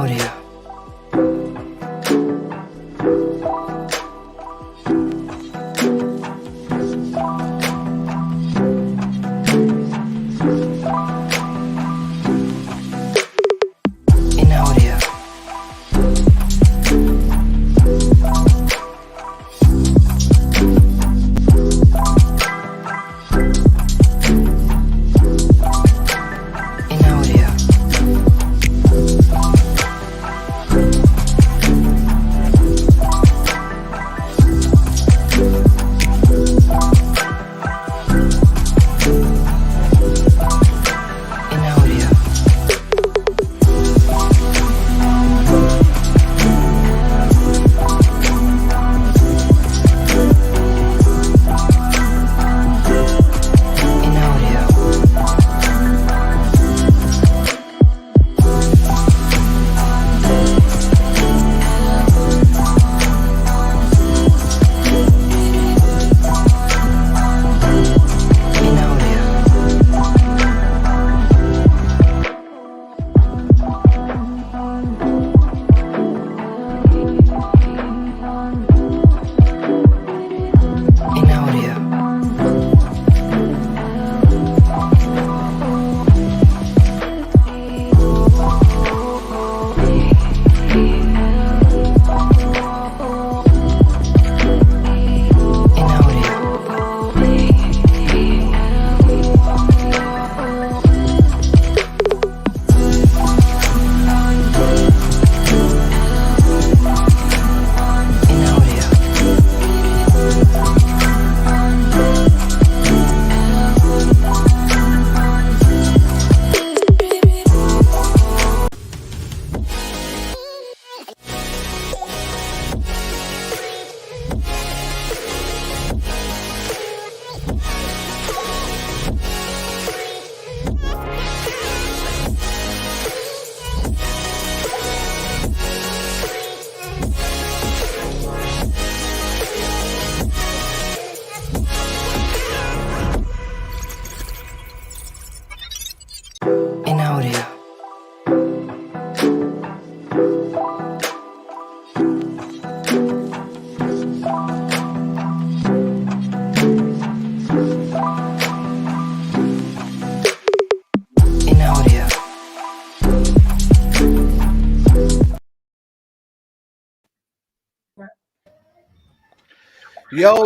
audio. In audio. In audio. In audio. In audio. In audio. In audio. In audio. In audio. In audio. In audio.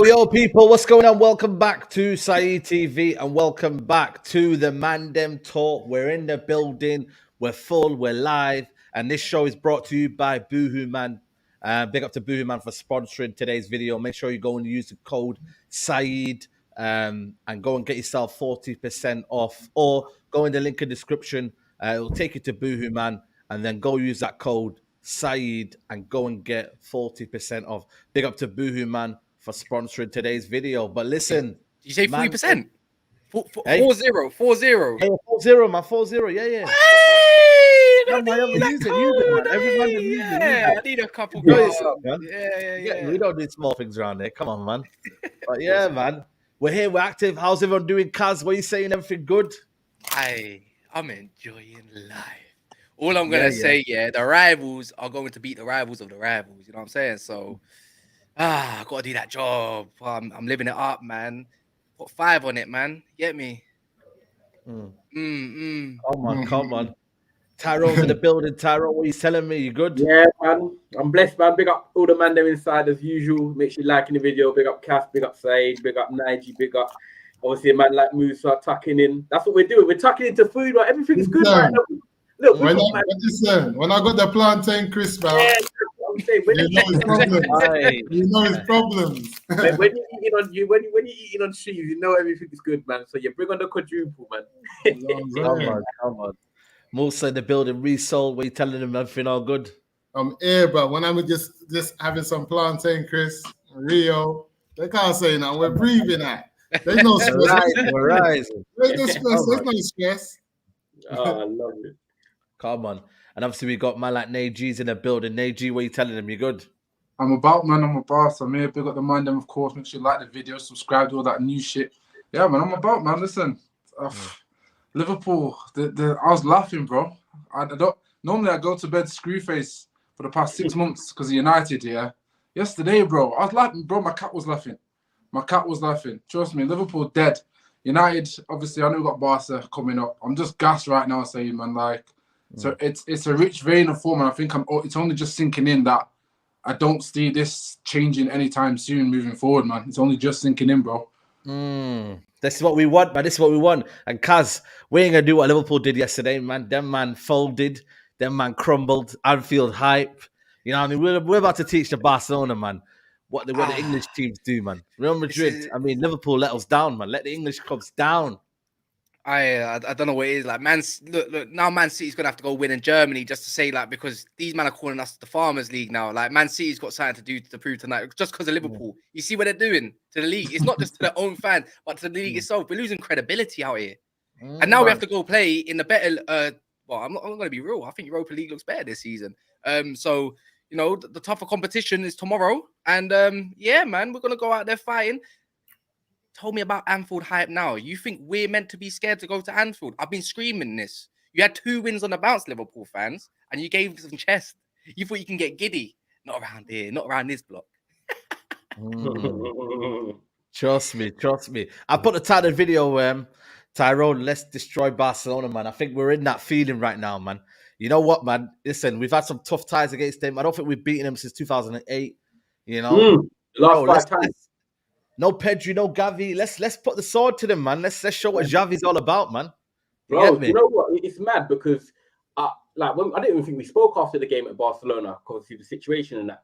Yo, people, what's going on? Welcome back to Saeed TV and welcome back to the Mandem Talk. We're in the building, we're full, we're live, and this show is brought to you by Boohoo Man. Big up to Boohoo Man for sponsoring today's video. Make sure you go and use the code Saeed and go and get yourself 40% off, or go in the link in the description. It'll take you to Boohoo Man, and then go use that code Saeed and go and get 40% off. Big up to Boohoo Man for sponsoring today's video. But listen, Did you say man, 40%? Hey. 40. hey, 40, man, 40, yeah. Hey, Yeah, I man, need that use it, code, man. Everybody hey. use it, Yeah, I need a couple Enjoy cards. yourself, man. Yeah. We don't need small things around here. Come on, man. But yeah, man, we're here, we're active. How's everyone doing? Kaz, what are you saying? Everything good? I'm enjoying life. All I'm gonna say, the rivals are going to beat the rivals of the rivals. You know what I'm saying? So, I gotta do that job. I'm living it up, man. Put 5 on it, man. Get me? Come on. Tyrone's in the building. Tyrone, what are you telling me? You good? Yeah, man. I'm blessed, man. Big up all the man them inside as usual. Make sure you liking the video. Big up Cass, big up Said, big up Nige, big up obviously a man like Musa tucking in. That's what we're doing. We're tucking into food, but everything's good right now. Look, when I got the plantain crisp out, yeah, I'm saying, when you know his problems. You know his problems. when you're eating on when you're eating on cheese, you know everything is good, man. So you bring on the quadruple, man. Come on. Musa in the building, resold. What are you telling them? Everything all good? I'm here, bro. When I'm just having some plantain crisp, Rio, they can't say now. We're breathing at. There's no stress. We're rising. There's no stress. There's no stress. Oh, I love it. Come on. And obviously we got man like Najee's in the building. Najee, what are you telling them? You good? I'm about, man. I'm a boss. I'm here. Big up the Mandem, of course. Make sure you like the video, subscribe to all that new shit. Yeah, man. I'm about, man. Listen, Liverpool. I was laughing, bro. I don't. Normally I go to bed screwface for the past 6 months because of United, yeah. Yesterday, bro, I was laughing, bro, my cat was laughing. My cat was laughing. Trust me, Liverpool dead. United, obviously, I know we've got Barca coming up. I'm just gassed right now saying, man, like, so it's a rich vein of form, and I think it's only just sinking in that I don't see this changing anytime soon moving forward, man. It's only just sinking in, bro. This is what we want, man. This is what we want. And Kaz, we ain't gonna do what Liverpool did yesterday, man. Them man folded, them man crumbled. Anfield hype. You know what I mean? We're about to teach the Barcelona, man, what the English teams do, man. Real Madrid, I mean, Liverpool let us down, man. Let the English clubs down. I don't know what it is. Like, look, now Man City's gonna have to go win in Germany just to say, like, because these men are calling us the Farmers League now. Like, Man City's got something to do to prove tonight just because of Liverpool. You see what they're doing to the league. It's not just to their own fans, but to the league itself. We're losing credibility out here. And now we have to go play in the better. Well, I'm going to be real. I think Europa League looks better this season. So you know, the tougher competition is tomorrow, and yeah, man, we're gonna go out there fighting. Told me about Anfield hype now. You think we're meant to be scared to go to Anfield? I've been screaming this. You had 2 wins on the bounce, Liverpool fans, and you gave some chest. You thought you can get giddy. Not around here, not around this block. Trust me. I put the title of the video, Tyrone, let's destroy Barcelona, man. I think we're in that feeling right now, man. You know what, man? Listen, we've had some tough ties against them. I don't think we've beaten them since 2008. You know, last 5 times. No Pedri, no Gavi. Let's put the sword to them, man. Let's show what Xavi's all about, man. Bro, you know what? It's mad because like I didn't even think we spoke after the game at Barcelona because of the situation and that.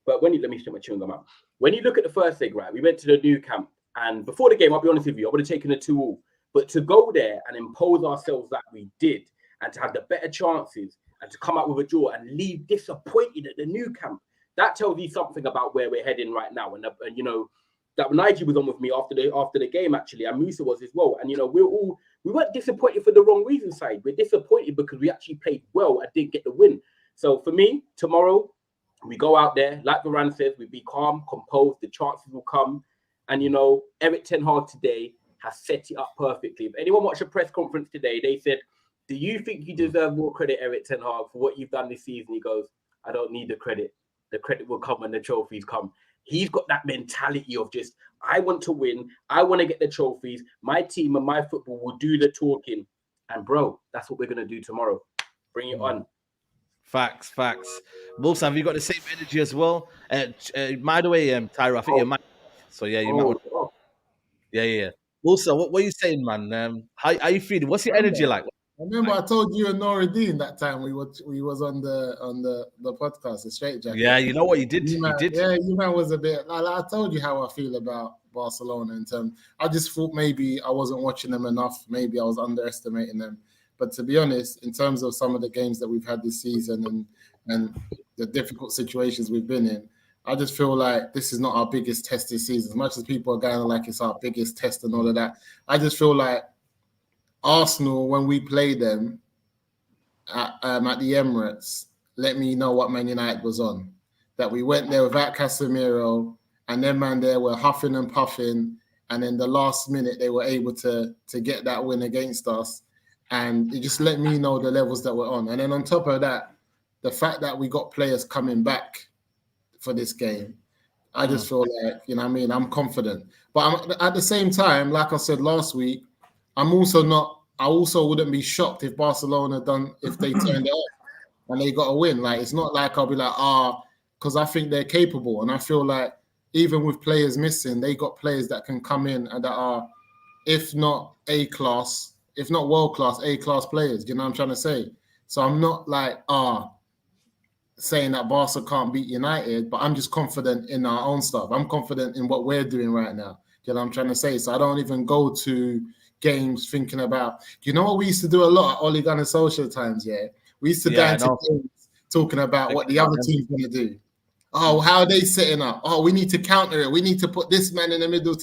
But let me shut my chewing gum out. When you look at the first leg, right, we went to the new camp, and before the game, I'll be honest with you, I would have taken a 2-2. But to go there and impose ourselves like we did, and to have the better chances, and to come out with a draw and leave disappointed at the new camp, that tells you something about where we're heading right now. And you know, that Nigel was on with me after the game actually, and Musa was as well. And you know, we weren't disappointed for the wrong reason, side. We're disappointed because we actually played well and didn't get the win. So for me, tomorrow we go out there, like Varane says, we be calm, composed, the chances will come. And you know, Eric Ten Hag today has set it up perfectly. If anyone watched a press conference today, they said, "Do you think you deserve more credit, Eric Ten Hag, for what you've done this season?" He goes, "I don't need the credit. The credit will come when the trophies come." He's got that mentality of just, I want to win. I want to get the trophies. My team and my football will do the talking. And bro, that's what we're going to do tomorrow. Bring it on. Facts. Wilson, have you got the same energy as well? By the way, Tyra, I think you might. So yeah, you might want. Yeah. Wilson, what are you saying, man? How you feeling? What's your energy like? I remember I told you and Noradine that time we was on the podcast, the Straight Jacket. Yeah, you know what you did. You man was a bit. I told you how I feel about Barcelona in terms. I just thought maybe I wasn't watching them enough. Maybe I was underestimating them. But to be honest, in terms of some of the games that we've had this season and the difficult situations we've been in, I just feel like this is not our biggest test this season. As much as people are going like it's our biggest test and all of that, I just feel like Arsenal, when we played them at the Emirates, let me know what Man United was on. That we went there without Casemiro, and then man there were huffing and puffing, and then the last minute they were able to get that win against us, and it just let me know the levels that we're on. And then on top of that, the fact that we got players coming back for this game, I just feel like, you know what I mean, I'm confident. But at the same time, like I said last week, I also wouldn't be shocked if Barcelona if they turned it off and they got a win. Like, it's not like I'll be like, because I think they're capable. And I feel like even with players missing, they got players that can come in and that are, if not A-class, if not world-class, A-class players. You know what I'm trying to say? So I'm not like, saying that Barca can't beat United, but I'm just confident in our own stuff. I'm confident in what we're doing right now. You know what I'm trying to say? So I don't even go to games thinking about, you know what we used to do a lot at Ole Gunnar social times, yeah? We used to go into games talking about what the other team's going to do. Oh, how are they setting up? Oh, we need to counter it. We need to put this man in the middle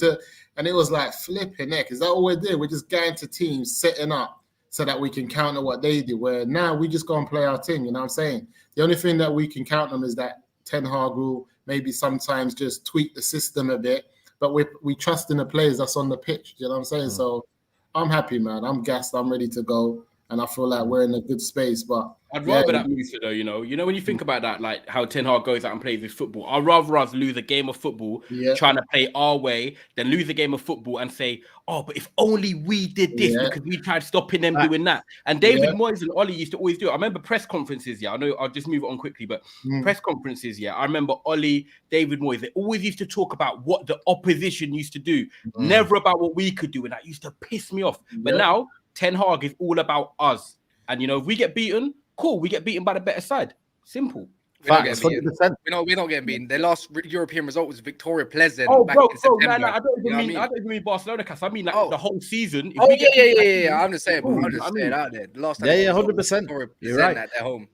and it was like, flipping heck. Is that all we're doing? We're just going to teams setting up so that we can counter what they do, where now we just go and play our team, you know what I'm saying? The only thing that we can count them is that Ten Hag will maybe sometimes just tweak the system a bit, but we trust in the players that's on the pitch, you know what I'm saying? So I'm happy, man. I'm gassed. I'm ready to go. and I feel like we're in a good space. But I'd rather that Musa though, you know, when you think about that, like how Ten Hag goes out and plays with football. I'd rather us lose a game of football trying to play our way than lose a game of football and say, oh, but if only we did this because we tried stopping them doing that. And David Moyes and Ollie used to always do it. I remember press conferences, I know I'll just move it on quickly, but press conferences, I remember Ollie, David Moyes, they always used to talk about what the opposition used to do, never about what we could do. And that used to piss me off. But now Ten Hag is all about us. And, you know, if we get beaten, cool, we get beaten by the better side. Simple. We're not getting beaten. Their last European result was Victoria Pleasant. Oh, back bro, in September. no, I don't even mean Barcelona, Cass. I mean like the whole season. I'm just saying, I'm just saying out there. The last time 100%. You're right. At their home.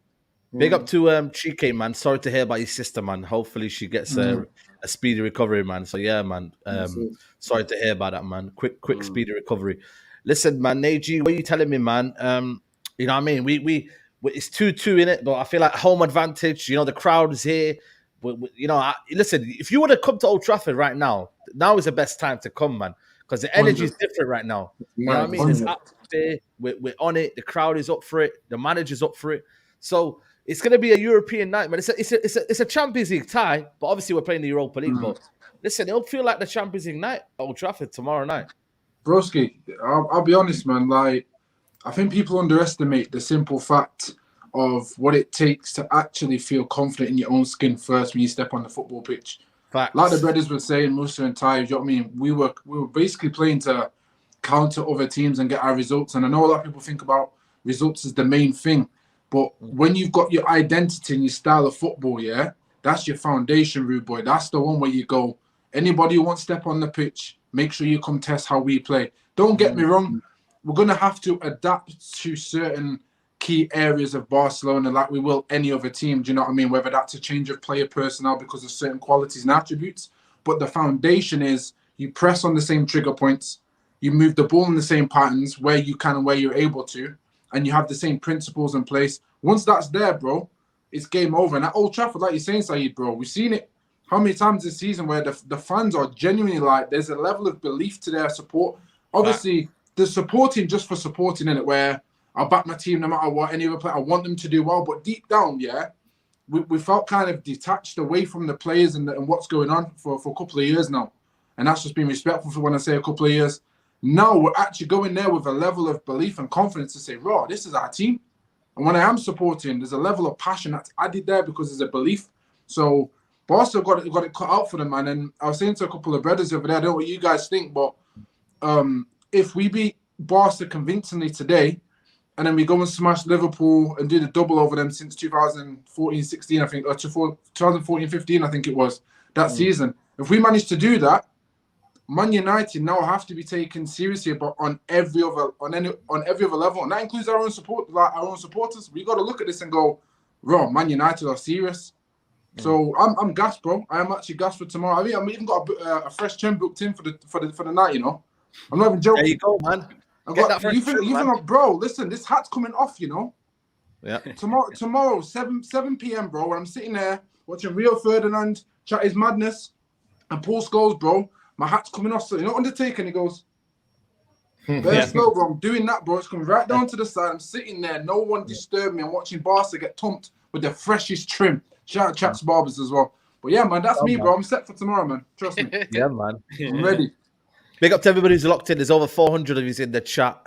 Big up to Chike, man. Sorry to hear about your sister, man. Hopefully she gets a speedy recovery, man. So yeah, man. Sorry to hear about that, man. Quick, speedy recovery. Listen, man, Neji, what are you telling me, man? You know what I mean? We it's 2-2 in it, but I feel like home advantage. You know, the crowd is here. You know, listen, if you want to come to Old Trafford right now is the best time to come, man, because the energy is different right now. You know what I mean? It's up there. We're on it. The crowd is up for it. The manager's up for it. So it's going to be a European night, man. It's a Champions League tie, but obviously we're playing the Europa League. But listen, it'll feel like the Champions League night at Old Trafford tomorrow night. Broski, I'll be honest, man. Like, I think people underestimate the simple fact of what it takes to actually feel confident in your own skin first when you step on the football pitch. Facts. Like the brothers were saying, Musa and Ty, you know what I mean? We were basically playing to counter other teams and get our results. And I know a lot of people think about results as the main thing, but when you've got your identity and your style of football, that's your foundation, rude boy. That's the one where you go, anybody who wants to step on the pitch, make sure you come test how we play. Don't get me wrong. We're going to have to adapt to certain key areas of Barcelona like we will any other team. Do you know what I mean? Whether that's a change of player personnel because of certain qualities and attributes. But the foundation is you press on the same trigger points, you move the ball in the same patterns where you can and where you're able to, and you have the same principles in place. Once that's there, bro, it's game over. And at Old Trafford, like you're saying, Saeed, bro, we've seen it how many times this season where the fans are genuinely like, there's a level of belief to their support. Obviously, they're supporting just for supporting, in it, where I'll back my team no matter what, any other player, I want them to do well. But deep down, we felt kind of detached away from the players and what's going on for a couple of years now. And that's just been respectful for when I say a couple of years. Now we're actually going there with a level of belief and confidence to say, raw, this is our team. And when I am supporting, there's a level of passion that's added there because there's a belief. So Barca got it cut out for them, man. And I was saying to a couple of brothers over there, I don't know what you guys think, but if we beat Barca convincingly today, and then we go and smash Liverpool and do the double over them since 2014-16, I think, or 2014-15, I think it was, that season. If we manage to do that, Man United now have to be taken seriously, but on every other level, and that includes our own supporters. We got to look at this and go, "Bro, Man United are serious." So I'm gassed, bro. I am actually gassed for tomorrow. I mean, I've even got a fresh gym booked in for the night. You know, I'm not even joking. There you go, man. You think, bro? Listen, this hat's coming off. You know. Yeah. Tomorrow, 7 p.m., bro. When I'm sitting there watching Rio Ferdinand chat his madness and Paul Scholes, bro. My hat's coming off. So you know, Undertaker, and he goes, very slow, bro. I'm doing that, bro. It's coming right down to the side. I'm sitting there. No one disturb me. I'm watching Barca get thumped with the freshest trim. Shout out Chaps Barbers as well. But yeah, man, that's me, bro. I'm set for tomorrow, man. Trust me. Yeah, man. I'm ready. Big up to everybody who's locked in. There's over 400 of you in the chat.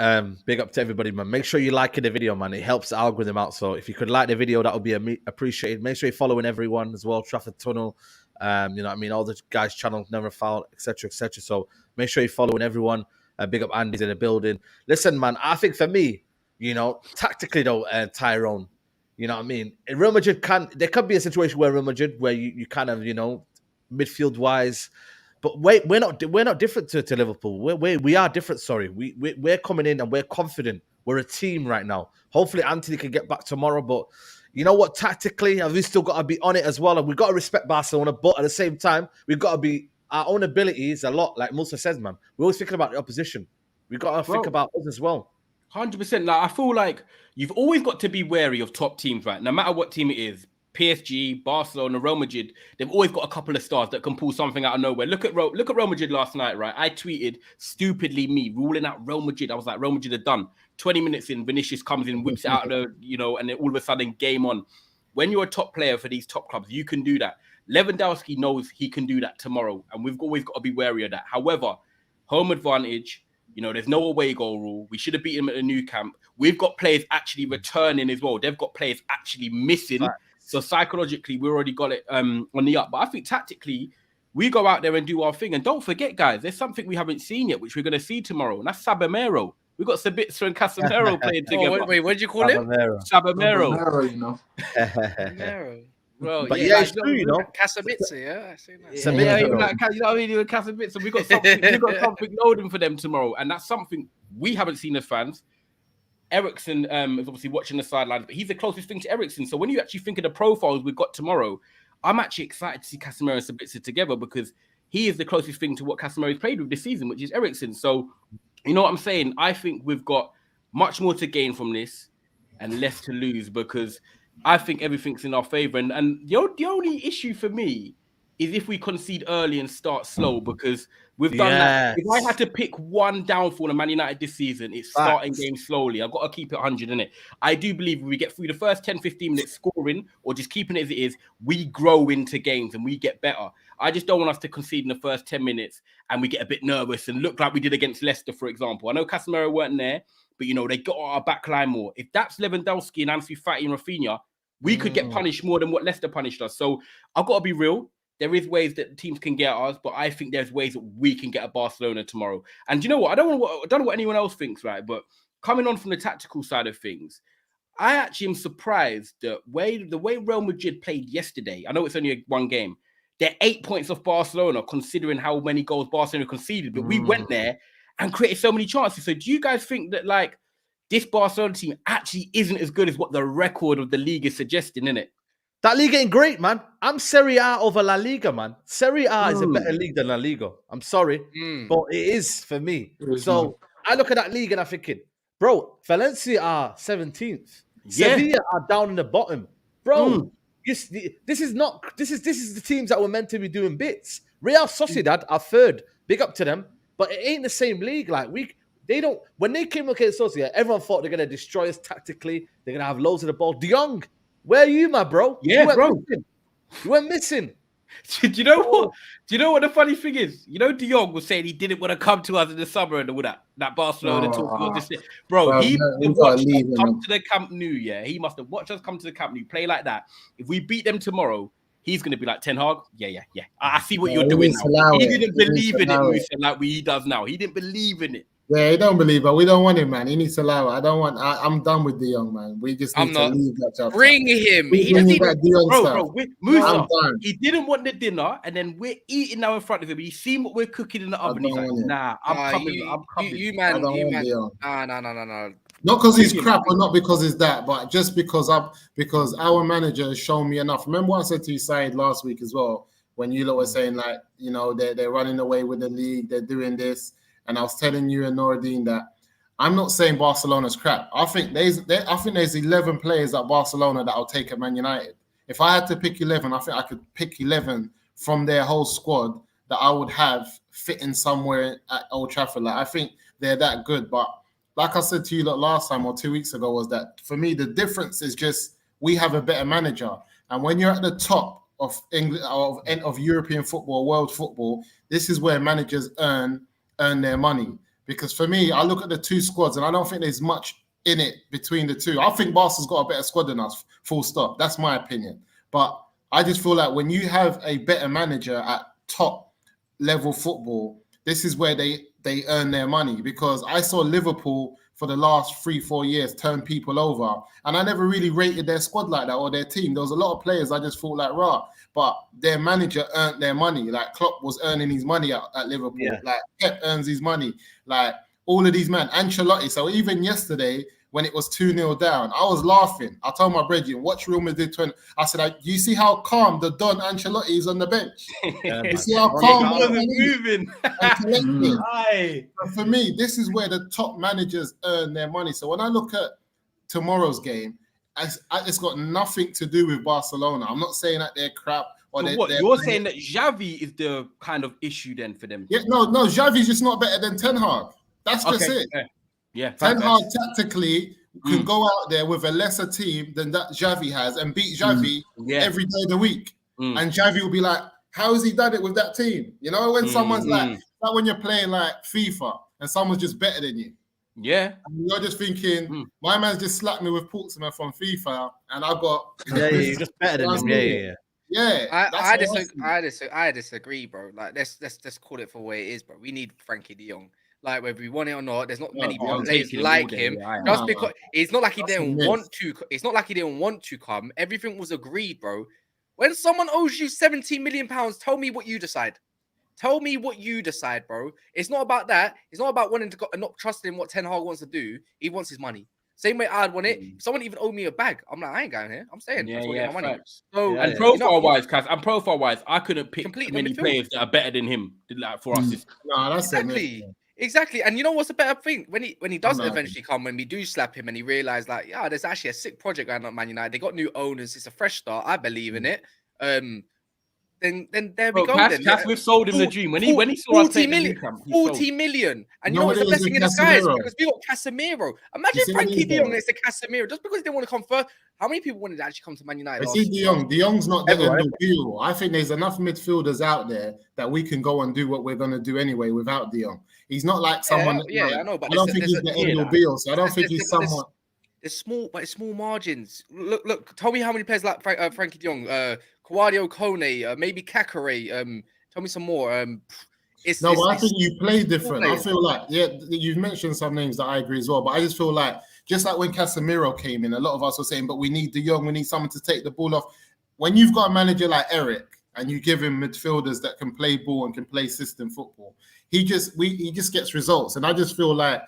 Big up to everybody, man. Make sure you like the video, man. It helps the algorithm out. So if you could like the video, that would be appreciated. Make sure you're following everyone as well. Trafford Tunnel. You know what I mean? All the guys' channel, Never Foul, etc., etc. So make sure you're following everyone. Big up Andy's in the building. Listen, man, I think for me, you know, tactically though, Tyrone, you know what I mean? In Real Madrid, there could be a situation where Real Madrid, where you kind of, you know, midfield wise, but we're not different to Liverpool. We are different. Sorry, we're coming in and we're confident. We're a team right now. Hopefully, Anthony can get back tomorrow, but. You know what? Tactically, we still got to be on it as well. And we've got to respect Barcelona. But at the same time, we've got to be our own abilities a lot. Like Musa says, man, we're always thinking about the opposition. We've got to think about us as well. 100%. Like, I feel like you've always got to be wary of top teams, right? No matter what team it is. PSG, Barcelona, Real Madrid, they've always got a couple of stars that can pull something out of nowhere. Look at Real Madrid last night, right? I tweeted, stupidly me, ruling out Real Madrid. I was like, Real Madrid are done. 20 minutes in, Vinicius comes in, whips it out of the, you know, and then all of a sudden game on. When you're a top player for these top clubs, you can do that. Lewandowski knows he can do that tomorrow, and we've always got to be wary of that. However, home advantage, you know, there's no away goal rule. We should have beaten him at the new camp. We've got players actually returning as well. They've got players actually missing. Right. So psychologically, we already got it on the up. But I think tactically, we go out there and do our thing. And don't forget, guys, there's something we haven't seen yet, which we're going to see tomorrow. And that's Sabamero. We've got Sabitzer and Casemiro playing together. Wait, what did you call it? Sabamero, you know. Sabamero. Bro, but yeah, it's true, you know. Casabitza, yeah. I see that. You know what I mean? Even Casabitza, we got something loading for them tomorrow, and that's something we haven't seen as fans. Eriksen is obviously watching the sidelines, but he's the closest thing to Eriksen. So when you actually think of the profiles we've got tomorrow, I'm actually excited to see Casemiro and Sabitzer together because he is the closest thing to what Casemiro's played with this season, which is Eriksen. So you know what I'm saying? I think we've got much more to gain from this and less to lose because I think everything's in our favour. And the only issue for me is if we concede early and start slow because we've done that. If I had to pick one downfall of Man United this season, it's starting games slowly. I've got to keep it 100, innit? I do believe if we get through the first 10, 15 minutes scoring or just keeping it as it is, we grow into games and we get better. I just don't want us to concede in the first 10 minutes and we get a bit nervous and look like we did against Leicester, for example. I know Casemiro weren't there, but, you know, they got our back line more. If that's Lewandowski and Ansu Fati and Rafinha, we could get punished more than what Leicester punished us. So I've got to be real. There is ways that teams can get at us, but I think there's ways that we can get at Barcelona tomorrow. And you know what? I don't know what anyone else thinks, right? But coming on from the tactical side of things, I actually am surprised that the way Real Madrid played yesterday. I know it's only one game. They're 8 points off Barcelona, considering how many goals Barcelona conceded. But we went there and created so many chances. So do you guys think that like this Barcelona team actually isn't as good as what the record of the league is suggesting, innit? That league ain't great, man. I'm Serie A over La Liga, man. Serie A is a better league than La Liga. I'm sorry, but it is for me. So I look at that league and I'm thinking, bro, Valencia are 17th. Sevilla are down in the bottom. Bro, this is the teams that were meant to be doing bits. Real Sociedad are third. Big up to them. But it ain't the same league. Like when they came against Sociedad, everyone thought they're gonna destroy us tactically. They're gonna have loads of the ball. De Jong, where are you, my bro? Yeah, bro. You went missing. Do you know what? Do you know what the funny thing is? You know, De Jong was saying he didn't want to come to us in the summer and all that Barcelona talk. Bro, he must have watched us come to the Camp Nou. Yeah, he must have watched us come to the Camp Nou, play like that. If we beat them tomorrow, he's going to be like, Ten Hag, yeah. I see what you're doing now. He didn't believe in it, Musa, like he does now. He didn't believe in it. Yeah, he don't believe, but we don't want him, man. He needs to allow it. I'm done with De Jong, man. We just need to leave that job. Bring him. He doesn't need Musa, he didn't want the dinner, and then we're eating now in front of him. He's seen what we're cooking in the oven. He's like, nah, I'm coming. You man. No. Not because he's crap or not because he's that, but just because our manager has shown me enough. Remember what I said to you, Said, last week as well, when you lot were saying, like, you know, they're running away with the league, they're doing this. And I was telling you and Noradine that I'm not saying Barcelona's crap. I think there's 11 players at Barcelona that I'll take at Man United. If I had to pick 11, I think I could pick 11 from their whole squad that I would have fitting somewhere at Old Trafford. Like, I think they're that good. But like I said to you last time or 2 weeks ago, was that for me the difference is just we have a better manager. And when you're at the top of England, of European football, world football, this is where managers earn their money. Because for me, I look at the two squads and I don't think there's much in it between the two. I think Barca's got a better squad than us, full stop. That's my opinion. But I just feel like when you have a better manager at top level football, this is where they earn their money. Because I saw Liverpool for the last 3-4 years turn people over, and I never really rated their squad like that or their team. There was a lot of players I just thought like, rah, but their manager earned their money. Like Klopp was earning his money at Liverpool. Yeah. Like Pep earns his money. Like all of these men, Ancelotti. So even yesterday when it was 2-0 down, I was laughing. I told my brethren, watch Real Madrid 20. I said, you see how calm the Don Ancelotti is on the bench? You see how calm he wasn't moving. For me, this is where the top managers earn their money. So when I look at tomorrow's game, it's got nothing to do with Barcelona. I'm not saying that they're crap. Or so you're saying that Xavi is the kind of issue then for them? Yeah, no, Xavi's just not better than Ten Hag. That's just it. Yeah, Ten facts. Hag tactically can go out there with a lesser team than that Xavi has and beat Xavi every day of the week. And Xavi will be like, how has he done it with that team? You know, when someone's like when you're playing like FIFA and someone's just better than you. Yeah. And you're just thinking, my man's just slapped me with Portsmouth from FIFA and I got... you're just better than him. Yeah. I disagree, bro. Like, let's call it for what it is, bro. We need Frenkie de Jong. Like, whether we want it or not, there's not many players like him. Just because it's not like he didn't want to. It's not like he didn't want to come. Everything was agreed, bro. When someone owes you 17 million pounds, tell me what you decide. Tell me what you decide, bro. It's not about that. It's not about wanting to go and not trusting what Ten Hag wants to do. He wants his money. Same way I'd want it. If someone even owed me a bag, I'm like, I ain't going here. I'm staying. Get my money. So, and profile-wise, Cass, I couldn't pick many players that are better than him. Like for us, no, that's exactly. And you know what's the better thing? When he does eventually come, when we do slap him and he realized like, yeah, there's actually a sick project going on at Man United. They got new owners. It's a fresh start. I believe in it. Then there we go. Cass, we've sold him the dream. When he saw us play the 40 million. And you know what's the blessing in disguise? Because we got Casemiro. Imagine Frenkie de Jong next to Casemiro. Just because they didn't want to come first. How many people wanted to actually come to Man United? I see De Jong. De Jong's not the end all be all. I think there's enough midfielders out there that we can go and do what we're going to do anyway without De Jong. He's not like someone. I know, but I don't think he's the end all be all. So I don't think he's someone. It's small margins. Look. Tell me how many players like Frenkie de Jong, Kouadio Kone, maybe Kakare. Tell me some more. I think you play different. I feel like, you've mentioned some names that I agree as well, but I just feel like, just like when Casemiro came in, a lot of us were saying, but we need De Jong, we need someone to take the ball off. When you've got a manager like Eric and you give him midfielders that can play ball and can play system football, he just gets results. And I just feel like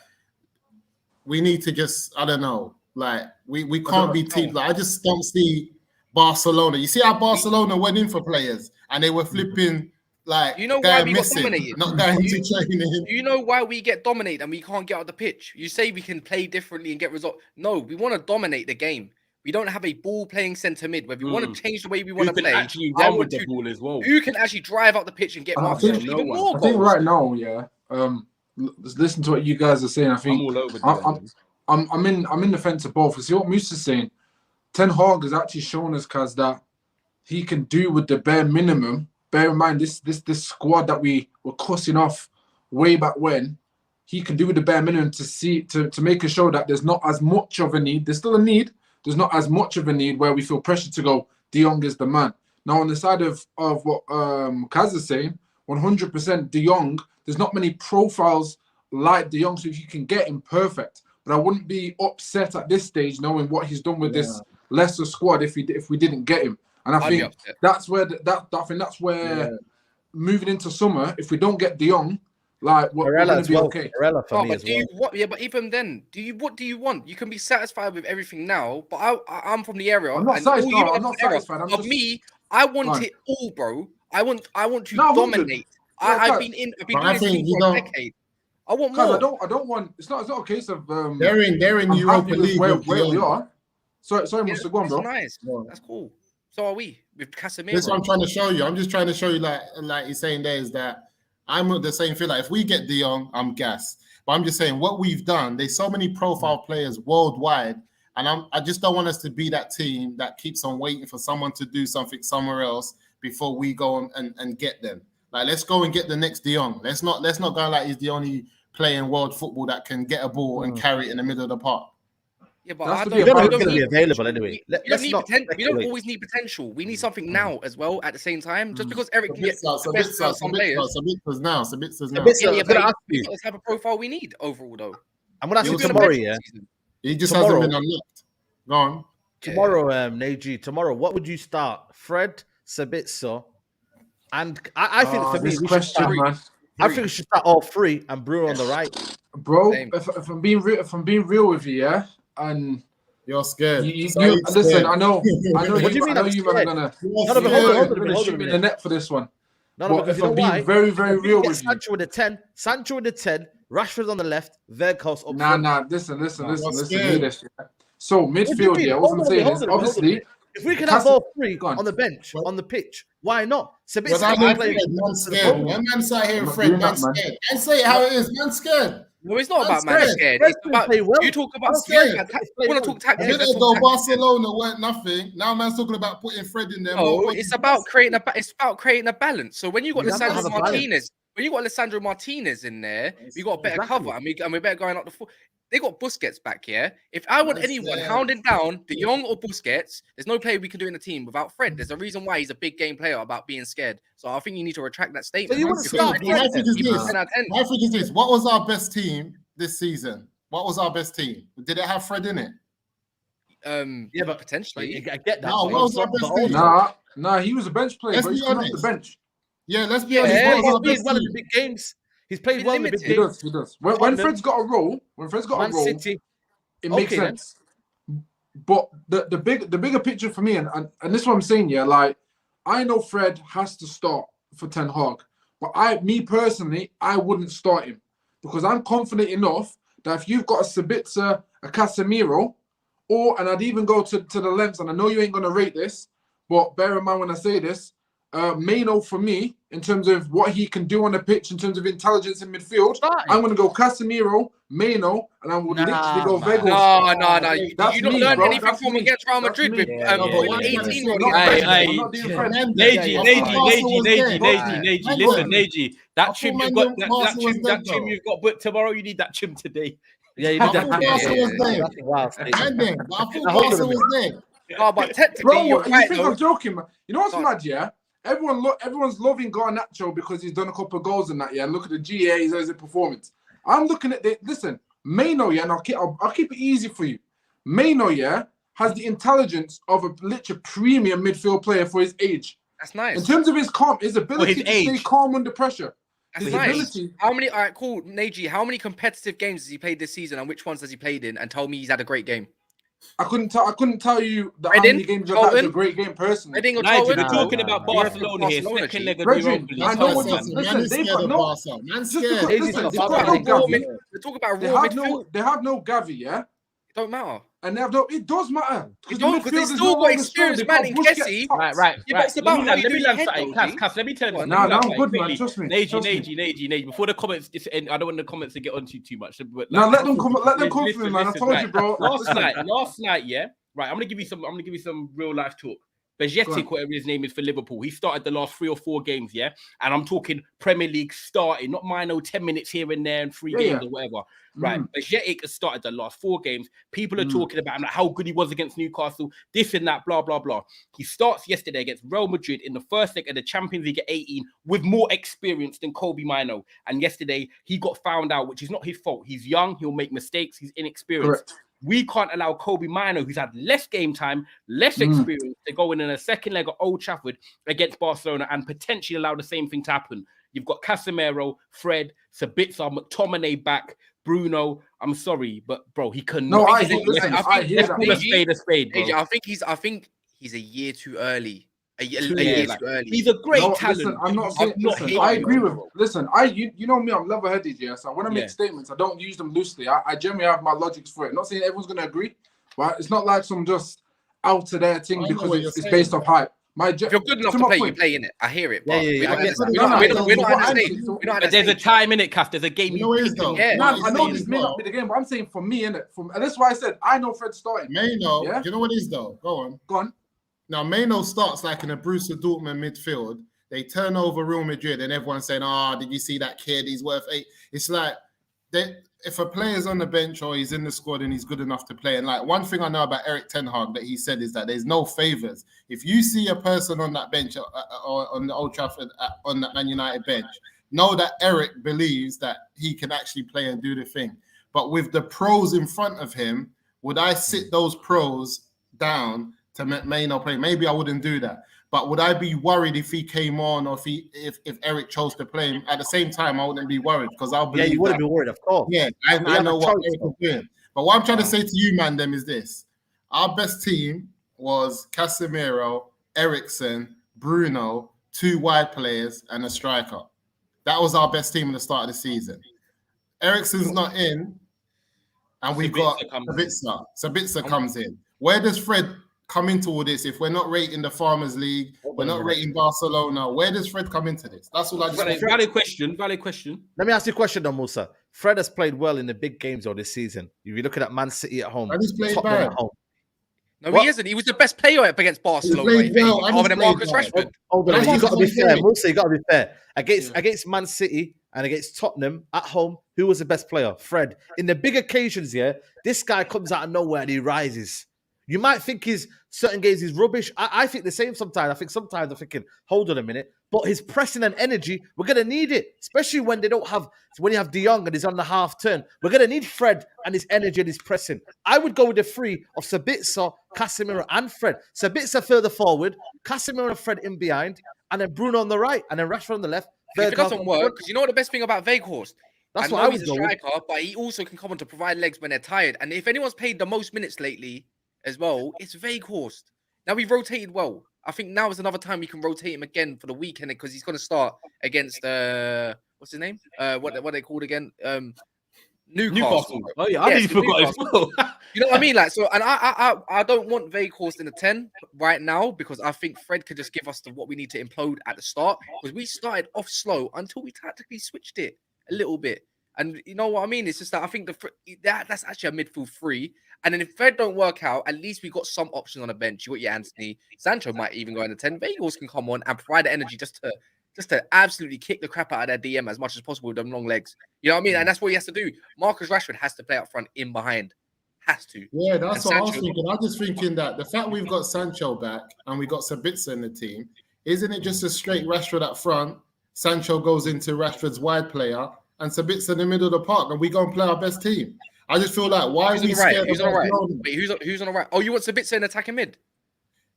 we need to just, I don't know, like we can't be teams. Like, I just don't see Barcelona. You see how Barcelona went in for players and they were flipping like, you know why we got dominated? Not going to training. You know why we get dominated and we can't get out the pitch? You say we can play differently and get results. No, we want to dominate the game. We don't have a ball playing centre mid where we want to change the way we want to play. Actually run with the ball as well. Who can actually drive up the pitch and get more goals? I think right now, listen to what you guys are saying. I think I'm in the fence of both. See what Moose is saying. Ten Hag has actually shown us, Kaz, that he can do with the bare minimum. Bear in mind, this squad that we were cussing off way back when, he can do with the bare minimum to make us show that there's not as much of a need. There's still a need. There's not as much of a need where we feel pressure to go, De Jong is the man. Now, on the side of what Kaz is saying, 100% De Jong, there's not many profiles like De Jong, so if you can get him, perfect. But I wouldn't be upset at this stage knowing what he's done with this lesser squad if we didn't get him. And I think that's where moving into summer, if we don't get De Jong, like we're going to be okay. But even then, what do you want? You can be satisfied with everything now, but I'm from the area. I'm not satisfied. I want it all, bro. I want to dominate. I've been doing this thing for a decade. I want more. I don't want. It's not a case of. They're in Europa League where we are. Sorry, Mr. Guan, bro. Nice. That's cool. So are we with Casemiro. That's what I'm trying to show you. I'm just trying to show you, like he's saying there, is that I'm with the same feel. Like if we get De Jong, I'm gassed. But I'm just saying what we've done. There's so many profile players worldwide, and I just don't want us to be that team that keeps on waiting for someone to do something somewhere else before we go and get them. Like, let's go and get the next De Jong. Let's not go like he's the only player in world football that can get a ball and carry it in the middle of the park. Yeah, but we don't know who's going to be available anyway. We don't always need potential. We need something now as well at the same time. Just because Eric can get some players. Sabitza's now. Let's have a profile we need overall, though. I'm going to ask you tomorrow, He just hasn't been unlocked. Go on. Tomorrow, Neji, tomorrow, what would you start? Fred, Sabitzer, and I think for me, I think we should start all three and Brewer on the right. Bro, if I'm being real with you, and you're scared. Listen, I know. What do you mean? You man are gonna shoot me in the net for this one. If I'm being very, very real with you, Sancho with the 10, Rashford on the left, Weghorst up. Nah. Listen. Hear this. So midfield, I wasn't saying this. Obviously, if we can have all three on the bench, on the pitch, why not? One man sat here and Fred, man's scared. And say it how it is, man's scared. No, it's not I'm about man scared. scared. Fred It's didn't about play well. you talk about I'm scared. you want to talk A tactics. minute let's ago, talk tactics. Barcelona weren't nothing. Now man's talking about putting Fred in there. No, it's about creating a balance. So when you got You have to Lisandro have a balance. Martinez, when you got Lisandro Martinez in there, we got a better Exactly. cover, and we're better going up the foot. They got Busquets back here. If I want That's anyone it. hounding down De Jong or Busquets, there's no player we can do in the team without Fred. There's a reason why he's a big game player about being scared. So I think you need to retract that statement. you wouldn't If start you're My Fred thing then? is keep it this. 10 out of 10. My thing is this. What was our best team this season? What was our best team? Did it have Fred in it? Yeah, but Potentially. I get that. No, but what was also- our best but team? also- Nah, he was a bench player, Let's but he's be coming off the honest. bench. Yeah, let's be Yeah, honest. What was He's our played best well in the team? big games. He's played well in the big Limited. He games. does, he does. When Tottenham. Fred's got a role, Man City. it makes Okay, then. sense. But the bigger picture for me, and this is what I'm saying, yeah, like I know Fred has to start for Ten Hag, but me personally, I wouldn't start him because I'm confident enough that if you've got a Sabitzer, a Casemiro, and I'd even go to the lengths, and I know you ain't gonna rate this, but bear in mind when I say this, Maino for me, in terms of what he can do on the pitch, in terms of intelligence in midfield, I'm going to go Casemiro, Maino, and I would literally go man. Weghorst. No. That's You don't me, learn bro. anything That's from me. against Real That's Madrid me. with Yeah, but putting what I'm trying to 18 say- year Not Aye, Fred. aye. I'm not doing Fred. Neji. Listen, that trim you've got, that trim you've got booked tomorrow. You need that trim today. Yeah, you I need that. thought Barca was dead. That's a wild statement. And then, but I thought Now, hold on a Barca was dead. No, but technically, Bro, you're you right, think though. I'm joking, man? You know what's Go on. mad, yeah? Everyone's loving Garnacho because he's done a couple of goals in that, yeah? Look at the GA, he's has a performance. I'm looking at the listen, Maino, yeah, and I'll keep it easy for you. Maino, yeah, has the intelligence of a literal premium midfield player for his age. That's nice. In terms of his ability his to stay age. calm under pressure. That's his nice. ability. How many? All right, cool. Neji, how many competitive games has he played this season, and which ones has he played in? And tell me he's had a great game. I couldn't tell you how Reading, many games that's a Charlton, great game personally. Reading or Nigel, Charlton? we're talking about Barcelona here. Barcelona, Second G. leg of Brethren, Europa League. I That's know what I what- said. listen, Man is they've scared got of no- Barca. Man's Just scared. because, Easy listen, stuff. they've got Barca no ain't got Gavi. no- We're talking about They raw have midfield. they have no Gavi, yeah? It don't matter. And they have no. It does matter. It the don't, because they midfield is still no got longer experienced strong. man They've in got Busquets Kessie. tops. Right. Yeah, but it's about how you let do me your land head, something. though, G. Cass, let me tell you Go on, something. Nah, Let me I'm land good, something man. quickly. Trust me. Neji. Before the comments, I don't want the comments to get onto you too much. But Now let them come for listen, me, man. I listen, told right. you, bro. Last night, yeah. Right, I'm gonna give you some real life talk. Go Bejetic, on. whatever his name is for Liverpool, he started the last 3 or 4 games, yeah. And I'm talking Premier League starting, not minor 10 minutes here and there and 3 games or whatever. Right, Bejetic has started the last 4 games. People are talking about him, like how good he was against Newcastle, this and that, blah blah blah. He starts yesterday against Real Madrid in the first leg of the Champions League at 18 with more experience than Kobe Mino. And yesterday he got found out, which is not his fault. He's young, he'll make mistakes, he's inexperienced. Correct. We can't allow Kobe Mino, who's had less game time, less experience, to go in a second leg at Old Trafford against Barcelona and potentially allow the same thing to happen. You've got Casemiro, Fred, Sabitzer, McTominay back, Bruno. I'm sorry, but bro, he can. No, I he's hear a- listen, I I think- hear Let's that. call a spade a spade, bro. AJ, I think he's a year too early. A year like, too early. He's a great No, talent. listen, I'm not saying. not Listen, hating I him, agree with. bro. Listen, you know me, I'm level-headed, yeah. So when I make statements, I don't use them loosely. I generally have my logics for it. Not saying everyone's gonna agree, but it's not like some just out of there thing I know because what you're it's saying. based off hype. If you're good enough to play, you play in it. I hear it. But Yeah, we're I get not that. we're not at I that get stage. that. We're not at But that there's a stage. time in it, Cass. There's a game You know what it is, pick him. though? Yeah. Man, What I he's know saying this as may well. not be the game, but I'm saying for me, innit? And that's why I said I know Fred's starting. Maino, Yeah? you know what it is though? Go on. Go on. Now, Maino starts like in a Borussia Dortmund midfield. They turn over Real Madrid and everyone's saying, did you see that kid? He's worth 8. It's like, if a player's on the bench or he's in the squad and he's good enough to play, and like one thing I know about Eric Ten Hag that he said is that there's no favours. If you see a person on that bench or on the Old Trafford, on that Man United bench, know that Eric believes that he can actually play and do the thing. But with the pros in front of him, would I sit those pros down to make Maino play? Maybe I wouldn't do that. But would I be worried if he came on or if Eric chose to play him? At the same time, I wouldn't be worried because I'll believe you wouldn't be worried, of course. Yeah, I have know a what choice, Eric is doing. But what I'm trying to say to you, Mandem, is this. Our best team was Casemiro, Eriksen, Bruno, 2 wide players, and a striker. That was our best team at the start of the season. Eriksen's not in, and we've got Sabitzer. Sabitzer comes in. Where does Fred come into all this? If we're not rating the Farmers League, we're not rating Barcelona, where does Fred come into this? That's all I just want. Valid question. Let me ask you a question, though, Musa. Fred has played well in the big games of this season. If you're looking at Man City at home, And he's played Tottenham bad. at home. No, What? he isn't. He was the best player against Barcelona. played if anything, well, and other he's than played Marcus well. Rashford. Hold on, That's you got to what be I'm fair. saying. Musa, you got to be fair. Against Man City and against Tottenham at home, who was the best player? Fred. In the big occasions, yeah, this guy comes out of nowhere and he rises. You might think certain games he's rubbish. I think the same sometimes. I think sometimes I'm thinking, hold on a minute. But his pressing and energy, we're gonna need it, especially when you have De Jong and he's on the half turn. We're gonna need Fred and his energy and his pressing. I would go with the three of Sabitzer, Casemiro, and Fred. Sabitzer further forward, Casemiro and Fred in behind, and then Bruno on the right, and then Rashford on the left. If it doesn't work, because you know what the best thing about Weghorst? That's I what know I he's would a go with. striker, but he also can come on to provide legs when they're tired. And if anyone's played the most minutes lately as well, it's Weghorst. Now we've rotated well. I think now is another time we can rotate him again for the weekend because he's going to start against what's his name? What they called again? Newcastle. Oh yeah, I nearly forgot as well. You know what I mean? Like so, and I don't want Weghorst in the 10 right now because I think Fred could just give us what we need to implode at the start because we started off slow until we tactically switched it a little bit. And you know what I mean? It's just that I think that's actually a midfield three. And then if Fred don't work out, at least we got some options on the bench. You got your Anthony, Sancho might even go in the 10. Weghorst can come on and provide the energy just to absolutely kick the crap out of their DM as much as possible with them long legs. You know what I mean? And that's what he has to do. Marcus Rashford has to play up front in behind. Has to. Yeah, that's And what I was Sancho- thinking. I'm just thinking that the fact we've got Sancho back and we got Sabitzer in the team, isn't it just a straight Rashford up front? Sancho goes into Rashford's wide player and Sabitzer in the middle of the park and we go and play our best team. I just feel like why are we scared Who's of on the right? Barcelona? Wait, who's on the right? Oh, you want Sabitzer in attacking mid?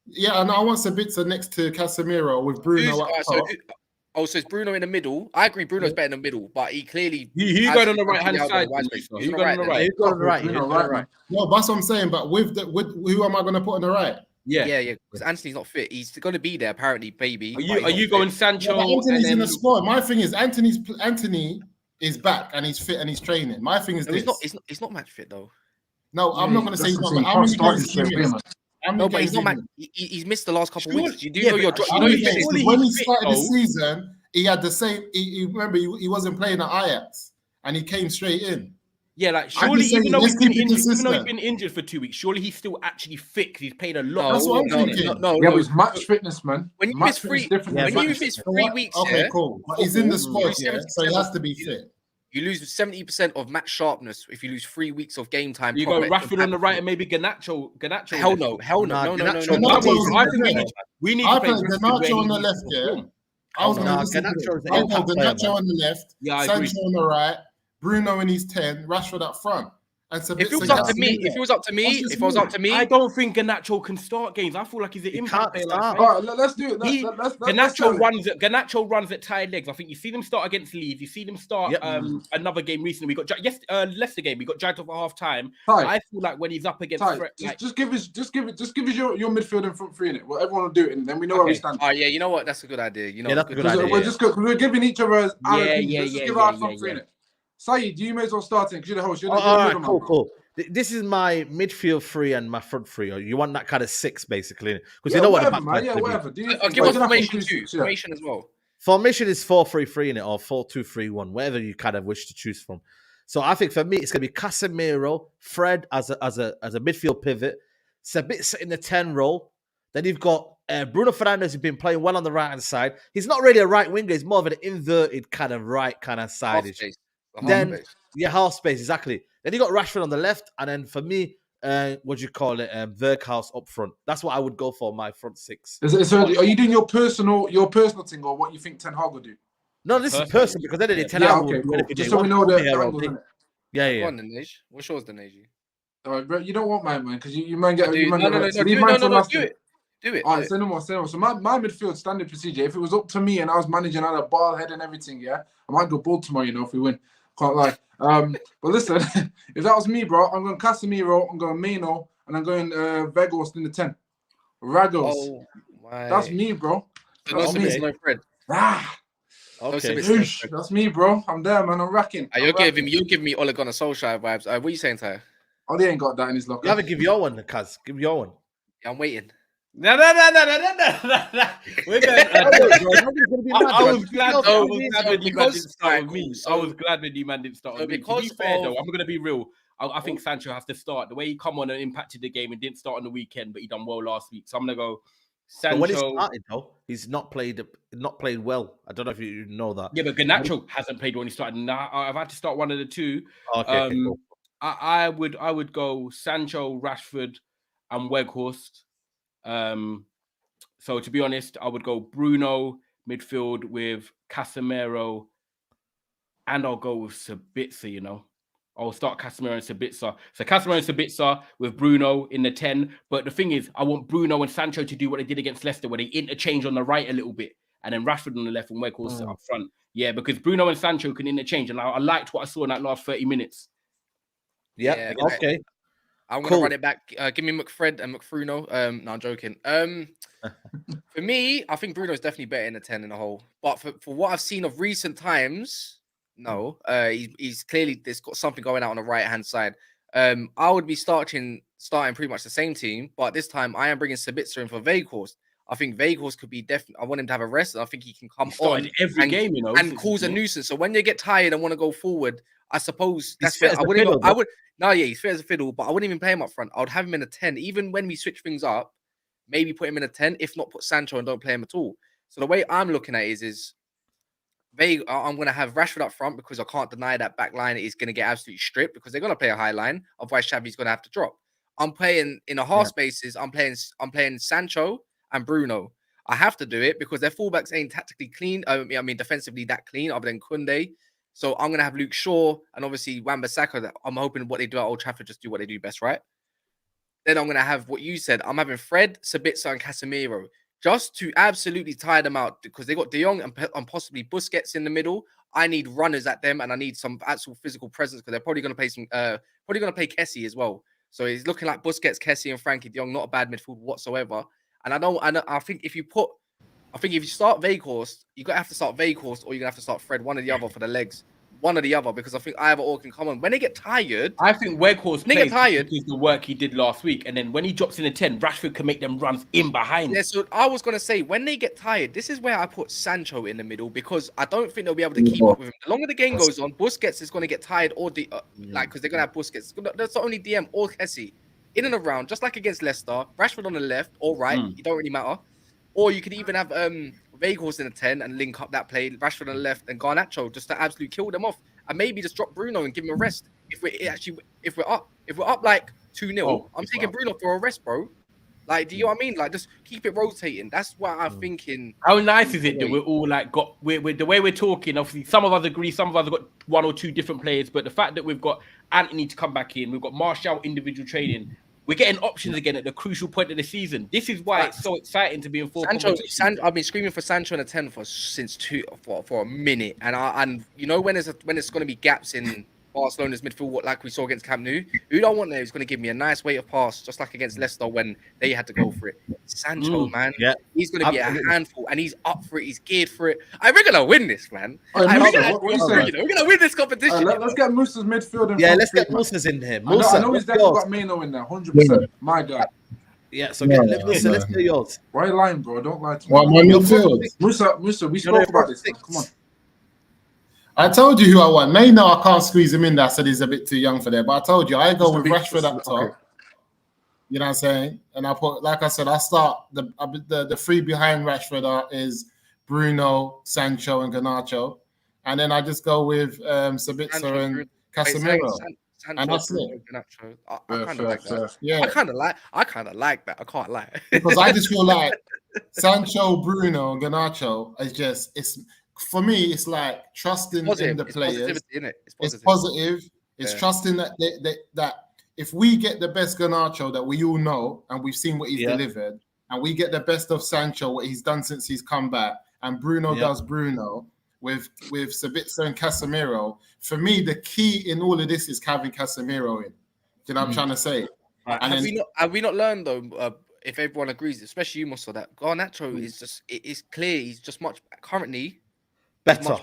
Yeah, and I want Sabitzer next to Casemiro with Bruno up top. So it's Bruno in the middle. I agree, Bruno's better in the middle, but he clearly He going on the right hand side. He's He going on the right. He's got on the right. He's Bruno, got on the right. No, that's what I'm saying. But with who am I going to put on the right? Yeah. Because Anthony's not fit. He's going to be there apparently, baby. Are you going Sancho? Yeah, Anthony's and in then... the squad. My thing is Anthony is back and he's fit and he's training. My thing is No, this. he's not match fit though. No, I'm not going to say he's not. But How how many games straight has he missed? How many No, but games he's not has match. he missed? He's missed the last couple of weeks. You do yeah, know you're. but You How know many you're games? finished. When he he's fit, started the though. season, he had the same. He remember he wasn't playing at Ajax and he came straight in. Yeah, like I'm surely just saying, even though let's he's been keep it injured, even though he's consistent. been injured for 2 weeks, surely he's still actually fit 'cause he's played a lot. That's what I'm thinking. Yeah, but it's match fitness, man. When you Match miss fitness three, different when than you match miss fitness. 3 weeks, Okay, yeah, cool. But he's in the football, squad, yeah, so he has to be fit. you lose 70% of match sharpness if you lose 3 weeks of game time. You go proper Rashford on the right and maybe Garnacho. Hell no, Nah, no. Garnacho- I think we need I to play put Rashford where Garnacho he on the needs left, to yeah. perform. I was Nah, going to listen to Garnacho's it. an I'll go impact player, Garnacho on the left, Yeah, I agree. Sancho on the right, Bruno in his 10, Rashford up front. And If it was up to me, if it was up to me, I don't think Garnacho can start games. I feel like he's an impact player. can't Like, start. All right, let's do it. Let's Garnacho runs at tired legs. I think you see them start against Leeds. You see them start Yep. another game recently. We got Leicester game. We got dragged off at half time. Ty. I feel like when he's up against Just give us your midfield and front three in it. Well, everyone will do it, and then we know where we stand. Oh yeah, you know what? That's a good idea. You know, Yeah, that's a good idea. We're giving each other our opinions. yeah, Let's just yeah, give yeah, our yeah, front three yeah. in it. Saeed, you may as well start in because you're the host. You're the All right, middleman. cool. This is my midfield three and my front three. Or you want that kind of six, basically, because Yeah, you know what the whatever, back man. Yeah, line's gonna be. whatever. Do you I'll give us formation too. Formation as well. Formation is 4-3-3 in it, or 4-2-3-1, whatever you kind of wish to choose from. So I think for me, it's gonna be Casemiro, Fred as a midfield pivot, Sabitzer in the 10 role. Then you've got Bruno Fernandes, who's been playing well on the right hand side. He's not really a right winger; he's more of an inverted kind of right kind of side. Half space, exactly. Then you got Rashford on the left, and then for me, what do you call it? Verkhaus up front. That's what I would go for my front six. So are you doing your personal thing, or what you think Ten Hag will do? No, this is personal because then they tell Okay, cool. Just so we know the angles in it. Yeah. Go on, then, Nige. What's yours, then, Nige? All right, bro. You don't want mine, man, because you might get. No, Leave mine do till last. it. Do it. All right, say no more. So my midfield standard procedure. If it was up to me and I was managing out a ball head and everything, yeah, I might go Baltimore. You know, if we win, can't lie. But listen, if that was me, bro, I'm going Casemiro, I'm going Meno, and I'm going Weghorst in the 10. Ragos. Oh, my. That's me, bro. No Fred. Okay. That's me, bro. I'm there, man. I'm racking. You're giving me Ole Gunnar Solskjaer vibes. What are you saying, Ty? Oh, they ain't got that in his locker. You haven't give your one, Kaz. Give your one. Yeah, I'm waiting. No. We're going. I was glad. I was glad when you man didn't start with me. I was glad when you man didn't start with me. To be fair, though, I'm going to be real. I think Sancho has to start. The way he come on and impacted the game and didn't start on the weekend, but he done well last week. So I'm going to go Sancho. But when he started, though, he's not played well. I don't know if you know that. Yeah, but Garnacho hasn't played when he started. Now I've had to start one of the two. Okay, cool. I would go Sancho, Rashford, and Weghorst. So to be honest, I would go Bruno midfield with Casemiro, and I'll go with Sabitzer. You know, I'll start Casemiro and Sabitzer. So Casemiro and Sabitzer with Bruno in the 10. But the thing is, I want Bruno and Sancho to do what they did against Leicester, where they interchange on the right a little bit, and then Rashford on the left and Weghorst up front. Yeah, because Bruno and Sancho can interchange, and I liked what I saw in that last 30 minutes. Yeah. Okay. I'm gonna run it back. Give me McFred and McFruno. No, I'm joking. For me, I think Bruno's definitely better in the 10 in the whole. But for what I've seen of recent times, no. He's clearly there's got something going out on the right hand side. I would be starting pretty much the same team, but this time I am bringing Sabitzer in for Weghorst. I think Weghorst could be definitely. I want him to have a rest, and I think he can come on every game, you know, and cause a nuisance. So when you get tired and want to go forward, I suppose that's fair. I would. No, yeah, he's fair as a fiddle, but I wouldn't even play him up front. I would have him in a 10. Even when we switch things up, maybe put him in a 10. If not, put Sancho and don't play him at all. So the way I'm looking at it is I'm going to have Rashford up front because I can't deny that back line is going to get absolutely stripped because they're going to play a high line. Otherwise, Xavi's going to have to drop. I'm playing in a half spaces. I'm playing Sancho and Bruno. I have to do it because their fullbacks ain't tactically clean. I mean, defensively that clean other than Koundé. So I'm going to have Luke Shaw and obviously Wan-Bissaka. That I'm hoping what they do at Old Trafford just do what they do best, right? Then I'm going to have what you said. I'm having Fred, Sabitzer, and Casemiro just to absolutely tire them out because they got De Jong and possibly Busquets in the middle. I need runners at them and I need some actual physical presence because they're probably going to play play Kessie as well. So he's looking like Busquets, Kessie, and Frenkie de Jong, not a bad midfield whatsoever. And I think if you start Weghorst, you're going to have to start Weghorst or you're going to have to start Fred, one or the other for the legs. One or the other, because I think either or can come on. When they get tired, I think Weghorst plays because the work he did last week, and then when he drops in a 10, Rashford can make them runs in behind. Yeah, so I was gonna say when they get tired, this is where I put Sancho in the middle because I don't think they'll be able to keep up with him. The longer the game goes on, Busquets is gonna get tired or because they're gonna have Busquets. That's not only DM or Kessie in and around, just like against Leicester. Rashford on the left or right, it don't really matter. Or you could even have Weghorst in a 10 and link up that play, Rashford on the left and Garnacho just to absolutely kill them off. And maybe just drop Bruno and give him a rest. If we're up like 2-0, I'm taking Bruno for a rest, bro. Like, do you know what I mean? Like, just keep it rotating. That's what I'm thinking. How nice is it that we're all like we're the way we're talking? Obviously, some of us agree, some of us have got one or two different players, but the fact that we've got Anthony to come back in, we've got Martial individual training. We're getting options again at the crucial point of the season. This is why it's so exciting to be in full competition. I've been screaming for Sancho in a 10 for a minute, and you know when it's going to be gaps in Barcelona's midfield, like we saw against Camp Nou. Who don't want there is going to give me a nice weight of pass, just like against Leicester when they had to go for it. Sancho, man, he's going to be a handful, and he's up for it. He's geared for it. We're going to win this, man. We're going to win this competition. Let's get Musa's midfield. Let's get Musa's in here. I know he's definitely got Mino in there, 100%. My guy. Yeah, so let's get yours. Why are you lying, bro? Don't lie to me. What, my midfield? Musa, we spoke about this. Come on. I told you who I want. Maino, I can't squeeze him in there. I said he's a bit too young for there. But I told you, I go with Rashford up top. Okay. You know what I'm saying? And I put, like I said, I start the three behind Rashford is Bruno, Sancho, and Garnacho. And then I just go with Sabitzer and Casemiro. And that's it. I kind of like that. Yeah. I kind of like that. I can't lie. Because I just feel like Sancho, Bruno, and Garnacho is for me, it's like trusting in the players. It's positive. It's trusting that if we get the best Garnacho that we all know and we've seen what he's delivered, and we get the best of Sancho, what he's done since he's come back, and Bruno does Bruno with Sabitzer and Casemiro. For me, the key in all of this is having Casemiro in. You know what I'm trying to say? Have we not learned though? If everyone agrees, especially you, Musa, that Garnacho is clear. He's just much currently. Better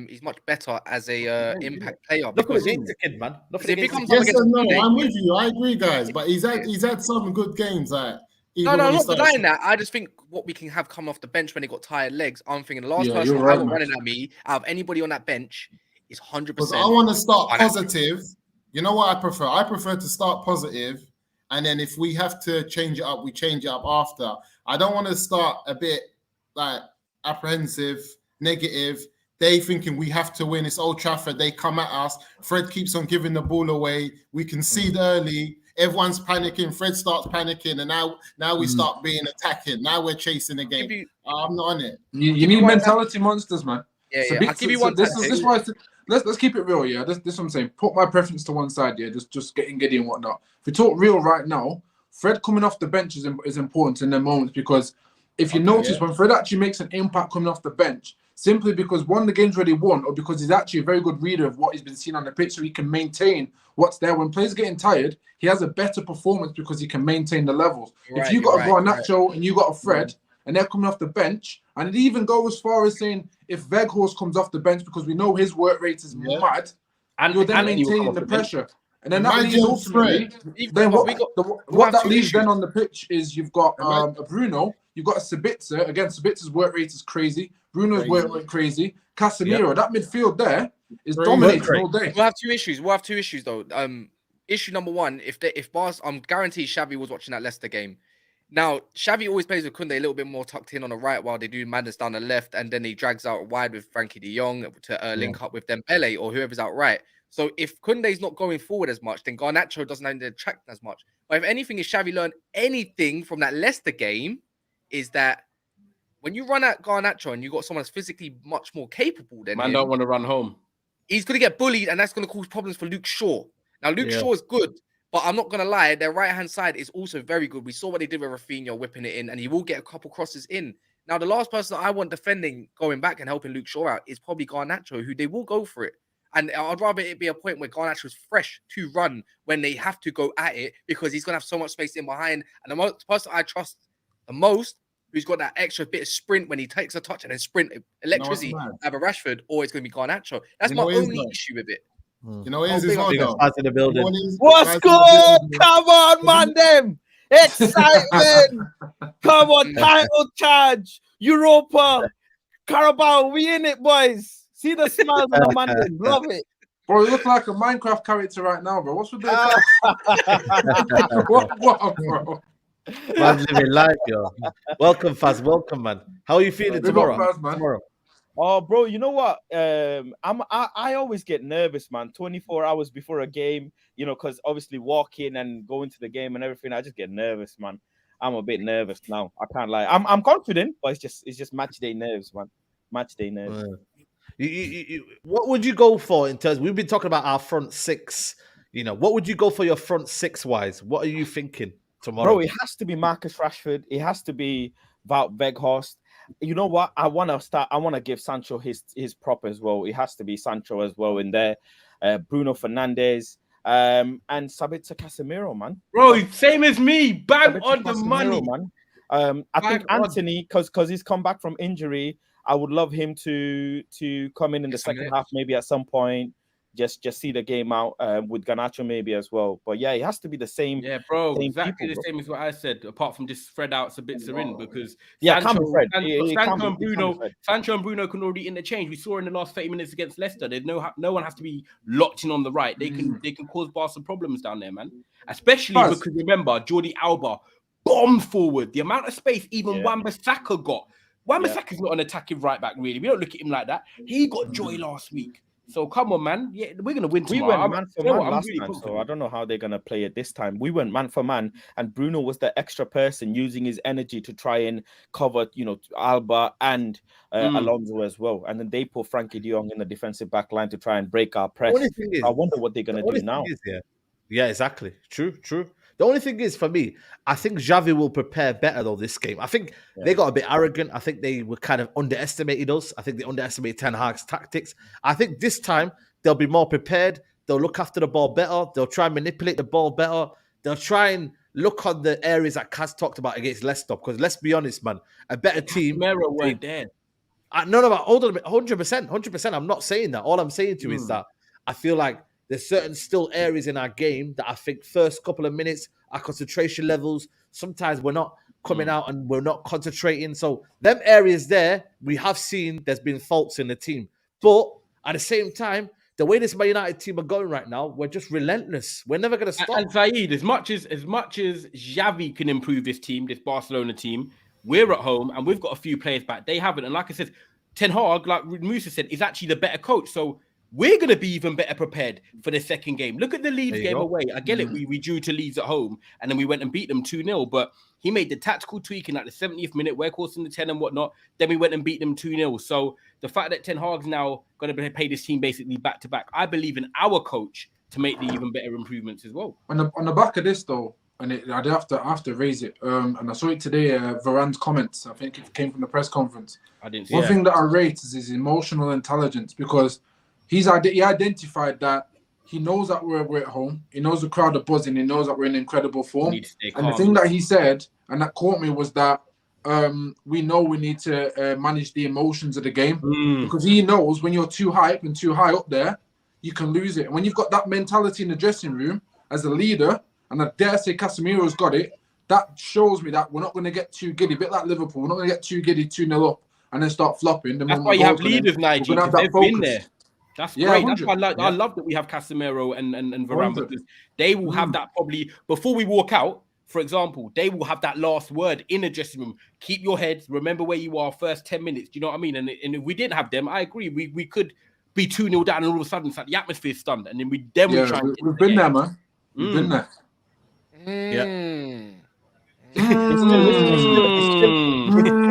he's much better as a impact player. Look at the kid, man. Yes and no, I'm with you. I agree, guys. But he's had some good games. Like No, Even I'm when he not started. denying that. I just think what we can have come off the bench when they got tired legs. I'm thinking the last Yeah, person you're I right, want man. running at me out of anybody on that bench is 100%. Because I want to start Garnacho. positive. You know what I prefer? I prefer to start positive, and then if we have to change it up, we change it up after. I don't want to start a bit like apprehensive, negative. They thinking we have to win. It's Old Trafford. They come at us. Fred keeps on giving the ball away. We concede early. Everyone's panicking. Fred starts panicking, and now we start being attacking. Now we're chasing the game. I'm not on it. You need mentality monsters, man. Yeah, So yeah. I'll give you one this tactic. is why let's keep it real, yeah. This is what I'm saying. Put my preference to one side, yeah. Just getting giddy and whatnot. If we talk real right now, Fred coming off the bench is important in the moments, because if you notice when Fred actually makes an impact coming off the bench, simply because one, the game's already won, or because he's actually a very good reader of what he's been seeing on the pitch, so he can maintain what's there. When players are getting tired, he has a better performance because he can maintain the levels. If you got a Garnacho and you got a Fred, and they're coming off the bench, and it even go as far as saying if Weghorst comes off the bench, because we know his work rate is mad, and you're then maintaining the pressure. And then that leaves ultimately, then what that leaves then on the pitch is you've got a Bruno, you've got a Sabitzer. Again, Sabitzer's work rate is crazy. Bruno's work rate crazy. Casemiro, that midfield there is dominating all day. We'll have two issues. We'll have two issues though. Issue number one, if Bars, I'm guaranteed Xavi was watching that Leicester game. Now, Xavi always plays with Koundé a little bit more tucked in on the right while they do Madness down the left, and then he drags out wide with Frenkie de Jong to link up with Dembele or whoever's out right. So if Koundé's not going forward as much, then Garnacho doesn't have to attract as much. But if anything, if Xavi learned anything from that Leicester game, is that when you run at Garnacho and you got someone that's physically much more capable than him, don't want to run home. He's going to get bullied, and that's going to cause problems for Luke Shaw. Now, Luke Shaw is good, but I'm not going to lie, their right-hand side is also very good. We saw what they did with Rafinha whipping it in, and he will get a couple crosses in. Now, the last person that I want defending, going back and helping Luke Shaw out is probably Garnacho, who they will go for it. And I'd rather it be a point where Garnacho is fresh to run when they have to go at it, because he's going to have so much space in behind. And the person I trust the most, who's got that extra bit of sprint when he takes a touch and then sprint, electricity, either Rashford or it's going to be Garnacho. That's my only issue with it. You know, it is well, in the building. What's good? Come on, Mandem! Excitement! Come on, title charge, Europa, Carabao, we in it, boys. See the smiles on the Mandem, love it. Bro, you look like a Minecraft character right now, bro. What's with that? what, bro? Man's living life, yo. Welcome, Faz. Welcome, man. How are you feeling tomorrow? Oh, bro, you know what? I always get nervous, man. 24 hours before a game, you know, because obviously walking and going to the game and everything, I just get nervous, man. I'm a bit nervous now. I can't lie. I'm confident, but it's just match day nerves, man. Match day nerves. What would you go for in terms? We've been talking about our front six. You know, what would you go for your front six wise? What are you thinking tomorrow? Bro, it has to be Marcus Rashford. It has to be Wout Weghorst. You know what? I want to give Sancho his prop as well. It has to be Sancho as well in there. Bruno Fernandes and Sabitzer Casemiro, man. Bro, same as me. Bang on the money, man. I think Anthony, because he's come back from injury, I would love him to come in the second half, maybe at some point. Just see the game out with Garnacho maybe as well. But yeah, it has to be the same. Yeah, bro, same exactly people, the same as what I said. Apart from just spread out Sabitzer in, because Sancho and Bruno can already interchange. We saw in the last 30 minutes against Leicester, there's no one has to be locked in on the right. They can cause Barca problems down there, man. Especially because remember, Jordi Alba bombed forward. The amount of space even Wan-Bissaka got. Wan-Bissaka's not an attacking right back, really. We don't look at him like that. He got joy last week. So come on, man. Yeah, we're gonna win tomorrow. We went man for man last time, so I don't know how they're gonna play it this time. We went man for man, and Bruno was the extra person using his energy to try and cover, you know, Alba and Alonso as well. And then they put Frenkie de Jong in the defensive back line to try and break our press. I wonder what they're gonna do now. Yeah, exactly. True. The only thing is, for me, I think Xavi will prepare better, though, this game. I think they got a bit arrogant. I think they were kind of underestimated us. I think they underestimated Ten Hag's tactics. I think this time they'll be more prepared. They'll look after the ball better. They'll try and manipulate the ball better. They'll try and look on the areas that Kaz talked about against Leicester. Because let's be honest, man, a better team... Casemiro weren't there. No, hold on a minute. 100%. I'm not saying that. All I'm saying to you is that I feel like there's certain still areas in our game that I think first couple of minutes, our concentration levels, sometimes we're not coming out and we're not concentrating. So them areas there, we have seen there's been faults in the team. But at the same time, the way this Man United team are going right now, we're just relentless. We're never going to stop. And Saeed, as much as Xavi can improve this team, this Barcelona team, we're at home and we've got a few players back. They haven't. And like I said, Ten Hag, like Musa said, is actually the better coach. So we're going to be even better prepared for the second game. Look at the Leeds game away. I get it. We drew to Leeds at home and then we went and beat them 2-0. But he made the tactical tweaking at the 70th minute, Weghorst in the 10 and whatnot. Then we went and beat them 2-0. So the fact that Ten Hag's now going to play this team basically back to back, I believe in our coach to make the even better improvements as well. On the back of this though, and I have to raise it. And I saw it today. Varane's comments. I think it came from the press conference. I didn't see One thing that I rate is his emotional intelligence, because he identified that he knows that we're at home. He knows the crowd are buzzing. He knows that we're in incredible form. And the thing that he said, and that caught me, was that we know we need to manage the emotions of the game, because he knows when you're too hype and too high up there, you can lose it. And when you've got that mentality in the dressing room as a leader, and I dare say Casemiro's got it, that shows me that we're not going to get too giddy. A bit like Liverpool, we're not going to get too giddy 2-0 up and then start flopping. That's why you have leaders, Nigel, because they've been there. That's great. That's why I love that we have Casemiro and Varane, because they will have that probably before we walk out. For example, they will have that last word in the dressing room. Keep your heads. Remember where you are first 10 minutes. Do you know what I mean? And if we didn't have them, I agree. We could be 2-0 down and all of a sudden it's like the atmosphere's stunned. And then we've been there, man. We've been there. It's still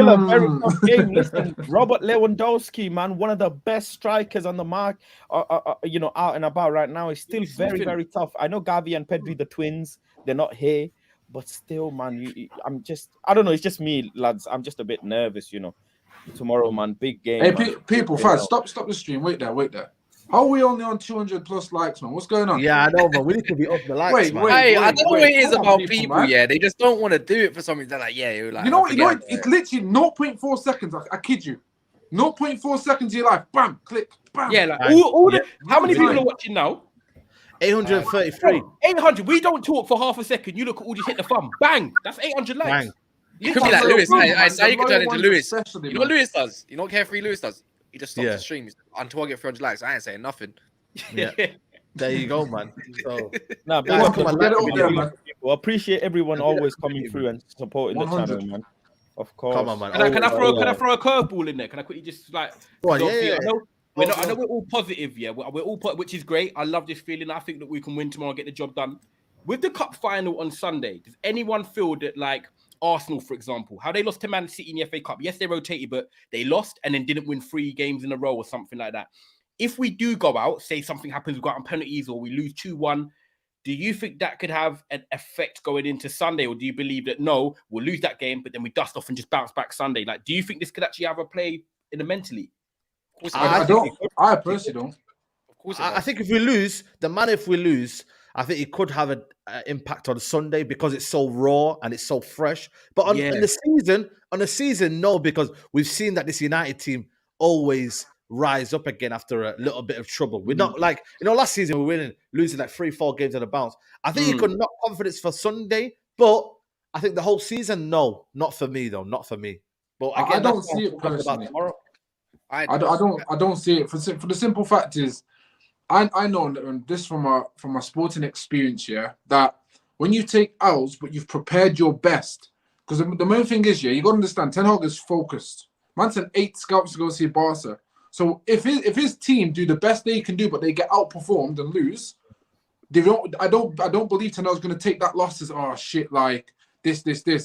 a very tough game. Listen, Robert Lewandowski, man, one of the best strikers on the mark, out and about right now. Is still very, very tough. I know Gavi and Pedri, the twins, they're not here, but still, man, I don't know. It's just me, lads. I'm just a bit nervous, Tomorrow, man, big game. Hey, people, fast, stop the stream. Wait there. How are we only on 200 plus likes, man? What's going on? Yeah, I know, but we need to be up the likes, man. I don't know what it is about people, yeah. They just don't want to do it for something. They're like, you're like, you know what? It's literally 0.4 seconds. I kid you. 0.4 seconds of your life. Bam, click, bam. Yeah, like how many people are watching now? 833. 800. We don't talk for half a second. You look at all, just hit the thumb. Bang. That's 800 likes. Bang. You could be like Lewis. Now you can turn into Lewis. You know what Lewis does? You know what Carefree Lewis does? He just stops the stream. He's like, until I get 300 likes, I ain't saying nothing. Yeah. There you go, man. So, I appreciate everyone always coming through and supporting 100. The channel, man. Of course. Come on, man. Can I throw a curveball in there? Can I quickly just like? I know we're all positive, yeah. We're all which is great. I love this feeling. I think that we can win tomorrow and get the job done. With the cup final on Sunday, does anyone feel that, like Arsenal, for example, how they lost to Man City in the FA Cup? Yes, they rotated, but they lost and then didn't win 3 games in a row or something like that. If we do go out, say something happens, we go out on penalties or we lose 2-1, do you think that could have an effect going into Sunday? Or do you believe that, no, we'll lose that game, but then we dust off and just bounce back Sunday? Like, do you think this could actually have a play in the mentally? I personally don't. Of course I think if we lose, I think it could have an impact on Sunday because it's so raw and it's so fresh. But on the season, no, because we've seen that this United team always rise up again after a little bit of trouble. We're not like, last season we were losing like 3-4 games on a bounce. I think it could knock confidence for Sunday, but I think the whole season, no, not for me though, not for me. But again, I don't see it personally. I don't see it for the simple fact is, I know this from a sporting experience, yeah, that when you take L's but you've prepared your best, because the main thing is, yeah, you got to understand, Ten Hag is focused. Man sent 8 scouts to go see Barca. So if his team do the best they can do, but they get outperformed and lose, I don't believe Ten Hag's going to take that loss as like this.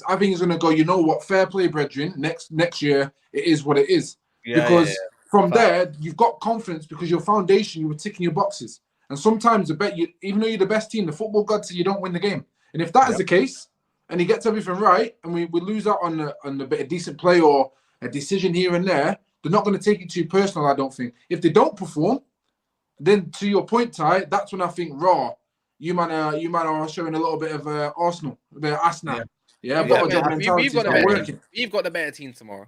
I think he's going to go, you know what, fair play, brethren. Next year it is what it is, because. From there, you've got confidence because your foundation, you were ticking your boxes. And sometimes even though you're the best team, the football god says you don't win the game. And if that is the case, and he gets everything right, and we lose out on a bit of decent play or a decision here and there, they're not going to take it too personal, I don't think. If they don't perform, then to your point, Ty, that's when I think, you man are showing a little bit of Arsenal, a bit of Arsenal. We've got the better team tomorrow.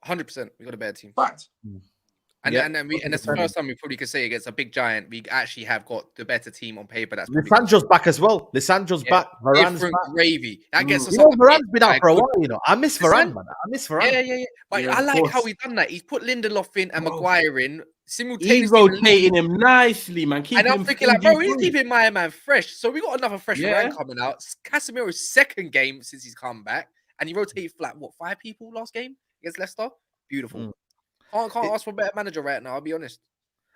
100%. We got a better team. Fact. And Yeah, and that's the 100%. first time we probably could say against a big giant, we actually have got the better team on paper. That's Lisandro's back as well. Lisandro's back. Varane's different back. gravy. That gets us You know, up. Varane's been out for a while. You know, I miss Varane, man. I miss Varane. Yeah. But Yeah, I of like how course. he's done that. He's put Lindelof in and Bro. Maguire in He's simultaneously. rotating him nicely, man. And Keeping I'm him thinking, like, bro, he's injury-free. keeping my man fresh. So we got another fresh Yeah. Varane coming out. Casemiro's second game since he's come back, and he rotated flat. What, 5 people last game against Leicester? Beautiful. Can't ask for a better manager right now. I'll be honest.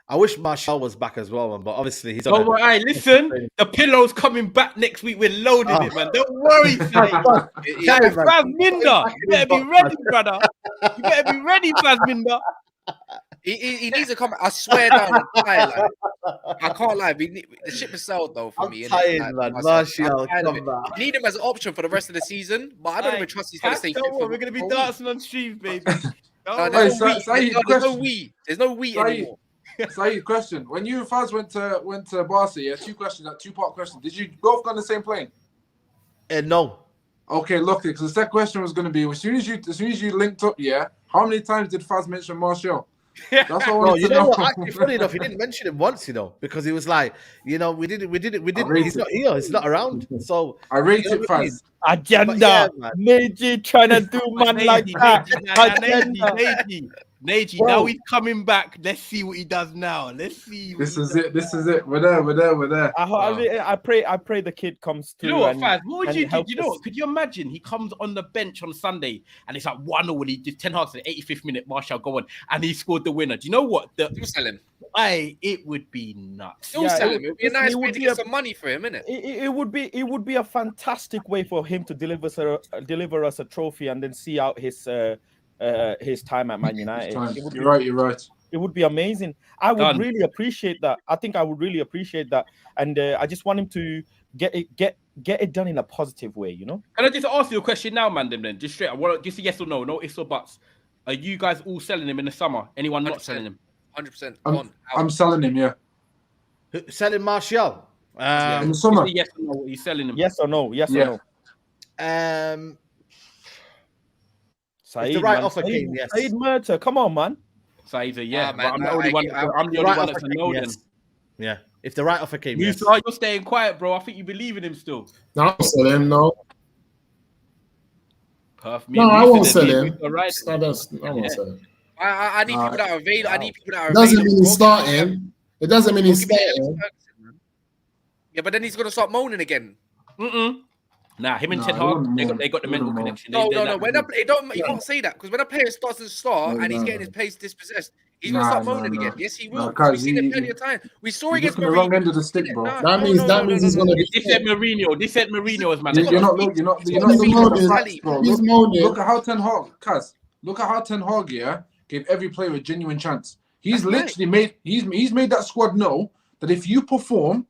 I wish Martial was back as well, man. But obviously he's. Don't worry, listen. The pillow's coming back next week. We're loading it, man. Don't worry, Fazminda. You better be ready, brother. You better be ready, Fazminda. He needs to come. I swear down. I can't lie. The ship has sailed though for I'm me. tired, man. Martial, come back. We need him as an option for the rest of the season, but I don't even trust he's going to stay fit. We're going to be dancing on streams, baby. There's no we anymore. Saeed, question: when you and Faz went to Barca, yeah, 2 questions, that 2-part question. Did you both go on the same plane? No. Okay, look, because the second question was going to be: as soon as you linked up, yeah, how many times did Faz mention Martial? That's what I No, wanted you to know know. what? Actually, funny enough, he didn't mention it once, you know, because he was like, you know, we didn't. He's not here. He's not around. So I rate you know it, what I mean? Faz. Agenda. Yeah, man. Meiji trying to do man like that. Neji, Bro. now he's coming back. Let's see what he does now. Let's see. This is it. We're there. I pray the kid comes through. You know what, and, Faz? What would and you do? help You know us. what? Could you imagine he comes on the bench on Sunday and it's like 1-0 and he did 10 hearts in the 85th minute, Martial go on and he scored the winner. Do you know what? Still sell him. It would be nuts. Still sell him. It would be a nice way to get some money for him, innit? It would be a fantastic way for him to deliver us a trophy and then see out his time at Man United. You're right. It would be amazing. I would Done. really appreciate that. I think I would really appreciate that, and I just want him to get it done in a positive way. You know. Can I just ask you a question now, Mandem? Then just straight. Just a yes or no, no ifs or buts. Are you guys all selling him in the summer? Anyone not 100%. selling him? 100%. I'm selling him. Yeah. Selling Martial. In the summer. Yes or no? Are you selling him? Yes or no? Yes Yeah. or no? If the right offer came, yes. Saeed Murta, come on, man. Saeed's a yeah. man, I'm the only one. I'm the only one that's a no. Then. Yeah. If the right offer came, yes. You're staying quiet, bro. I think you believe in him still. No, I won't sell him. No, Perfect. no, I won't sell him. All right. I won't sell him. I need people that are available. I need people that are It doesn't available. mean he's starting. It doesn't mean he's Don't give me starting. Alex Ferguson, man. Yeah, but then he's gonna start moaning again. Nah, him and Nah, Ten he Hag, wouldn't they moan. got the He mental wouldn't moan. connection. No. When you can't say that because when a player starts to start and he's getting his pace dispossessed, he's gonna start moaning again. Yes, he will. Nah, We've seen it plenty of time. We saw You're against just on the wrong end of the stick, bro. That means he's going to be. This said Mourinho. This said Mourinho as man. You're not looking at the facts, bro. He's moaning. Look at how Ten Hag, Kaz. Look at how Ten Hag, yeah, gave every player a genuine chance. He's literally made made that squad know that if you perform,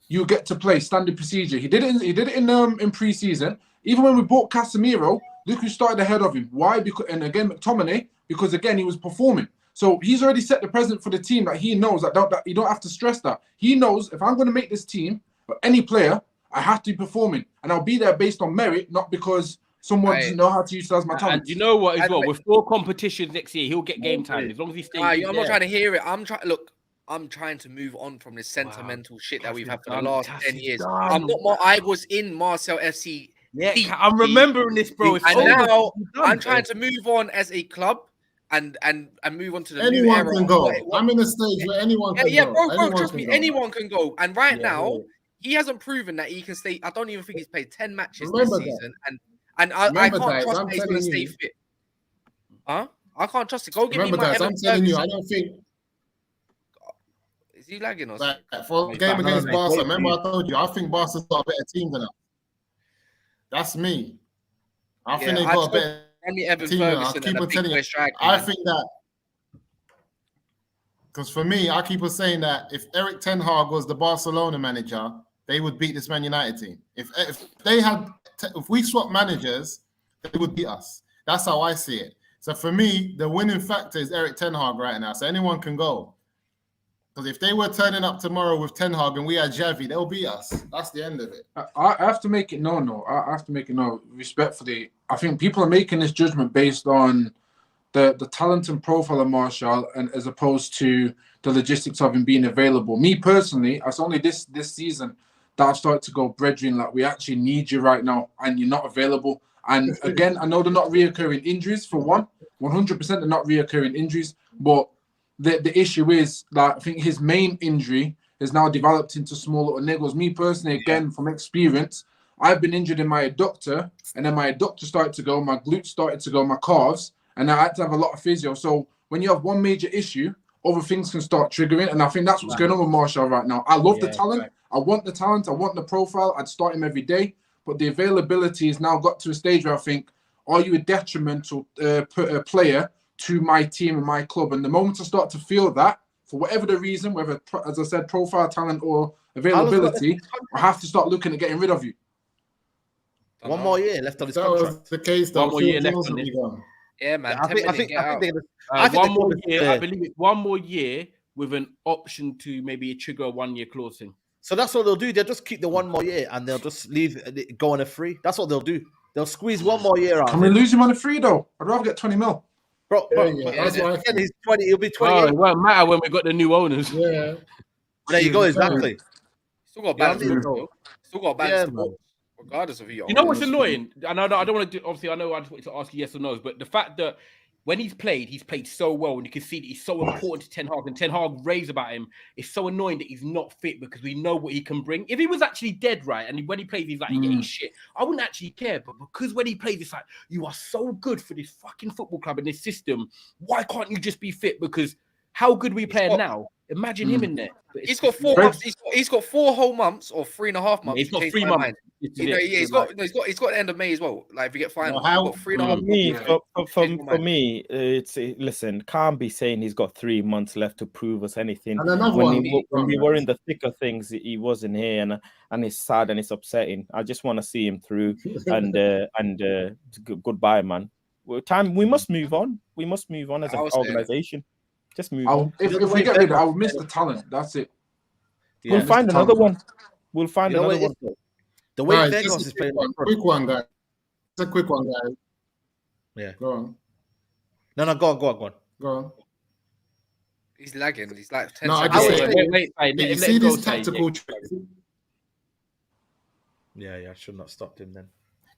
you get to play standard procedure. He did it in pre-season. Even when we bought Casemiro, look who started ahead of him. Why? Because McTominay, because again he was performing. So he's already set the precedent for the team that he knows that you don't have to stress that. He knows if I'm going to make this team or any player, I have to be performing, and I'll be there based on merit, not because someone doesn't know how to utilize my talent. And you know what as well? With 4 competitions next year, he'll get game time as long as he stays. I'm not trying to hear it. I'm trying to move on from this sentimental shit that we've had for the last 10 years. I was in Marcel FC. Yeah, I'm remembering this, bro. And now I'm trying to move on as a club and move on to the new era. Anyone can go. I'm in a stage where anyone can go. Yeah, bro, trust me, anyone can go. And right now, he hasn't proven that he can stay. I don't even think he's played 10 matches this season. And I can't trust that he's going to stay fit. Huh? I can't trust it. Go give me my I'm telling you, I don't think. Is he lagging or something? For the game against Barca, remember I told you, I think Barca's got a better team than us. That's me. I think they've got a better team than us. I keep on telling you. I think that, because for me, I keep on saying that if Erik ten Hag was the Barcelona manager, they would beat this Man United team. If we swap managers, they would beat us. That's how I see it. So for me, the winning factor is Erik ten Hag right now. So anyone can go. Because if they were turning up tomorrow with Ten Hag and we had Xavi, they'll beat us. That's the end of it. I have to make it no. I have to make it no. Respectfully, I think people are making this judgment based on the talent and profile of Martial, and as opposed to the logistics of him being available. Me personally, it's only this season that I've started to go, brethren, like we actually need you right now, and you're not available. And again, I know they're not reoccurring injuries for one. 100% they're not reoccurring injuries, but the issue is that I think his main injury has now developed into small little niggles. Me personally, again, from experience, I've been injured in my adductor, and then my adductor started to go, my glutes started to go, my calves, and I had to have a lot of physio. So when you have one major issue, other things can start triggering, and I think that's what's going on with Martial right now. I love the talent. Right. I want the talent. I want the profile. I'd start him every day, but the availability has now got to a stage where I think, are you a detrimental player to my team and my club? And the moment I start to feel that, for whatever the reason, whether, as I said, profile, talent, or availability, I have to start looking at getting rid of you. One more year left on his contract. That was the case. One more year left on it. Yeah, man. I think one more year. I believe it's 1 more year with an option to maybe trigger a 1 year clause thing. So that's what they'll do. They'll just keep the 1 more year and they'll just leave go on a free. That's what they'll do. They'll squeeze 1 more year out. Can we lose him on a free though? I'd rather get 20 mil. Bro, that's why he's 20. He'll be 20. Oh, it won't matter when we got the new owners. Yeah. There you go. Exactly. Still got balance. Still got balance. Regardless of who you know what's annoying? And I don't want to do, obviously, I know I just wanted to ask you yes or no, but the fact that when he's played so well, and you can see that he's so important to Ten Hag, and Ten Hag raves about him. It's so annoying that he's not fit because we know what he can bring. If he was actually dead, right, and when he plays, he's like, getting shit, I wouldn't actually care. But because when he plays, it's like, you are so good for this fucking football club and this system. Why can't you just be fit? Because how good we playing now? Imagine him in there. He's got 4 months. He's got 4 whole months or 3.5 months. He's got 3 months. He's got the end of May as well. Like if you get final, he's got 3.5 months. For me, it's listen. Can't be saying he's got 3 months left to prove us anything. And when we were in the thick of things, he wasn't here, and it's sad and it's upsetting. I just want to see him through, and goodbye, man. We must move on. We must move on as an organization. Just move on. If we get rid of it, I'll miss the talent. That's it. We'll find another one. We'll find another one. The way Vegas is playing. Quick one, guys. It's a quick one, guys. Yeah. Go on. No, go on. Go on. He's lagging. He's like 10 seconds. Wait. You see this tactical trick? Yeah, I should not have stopped him then.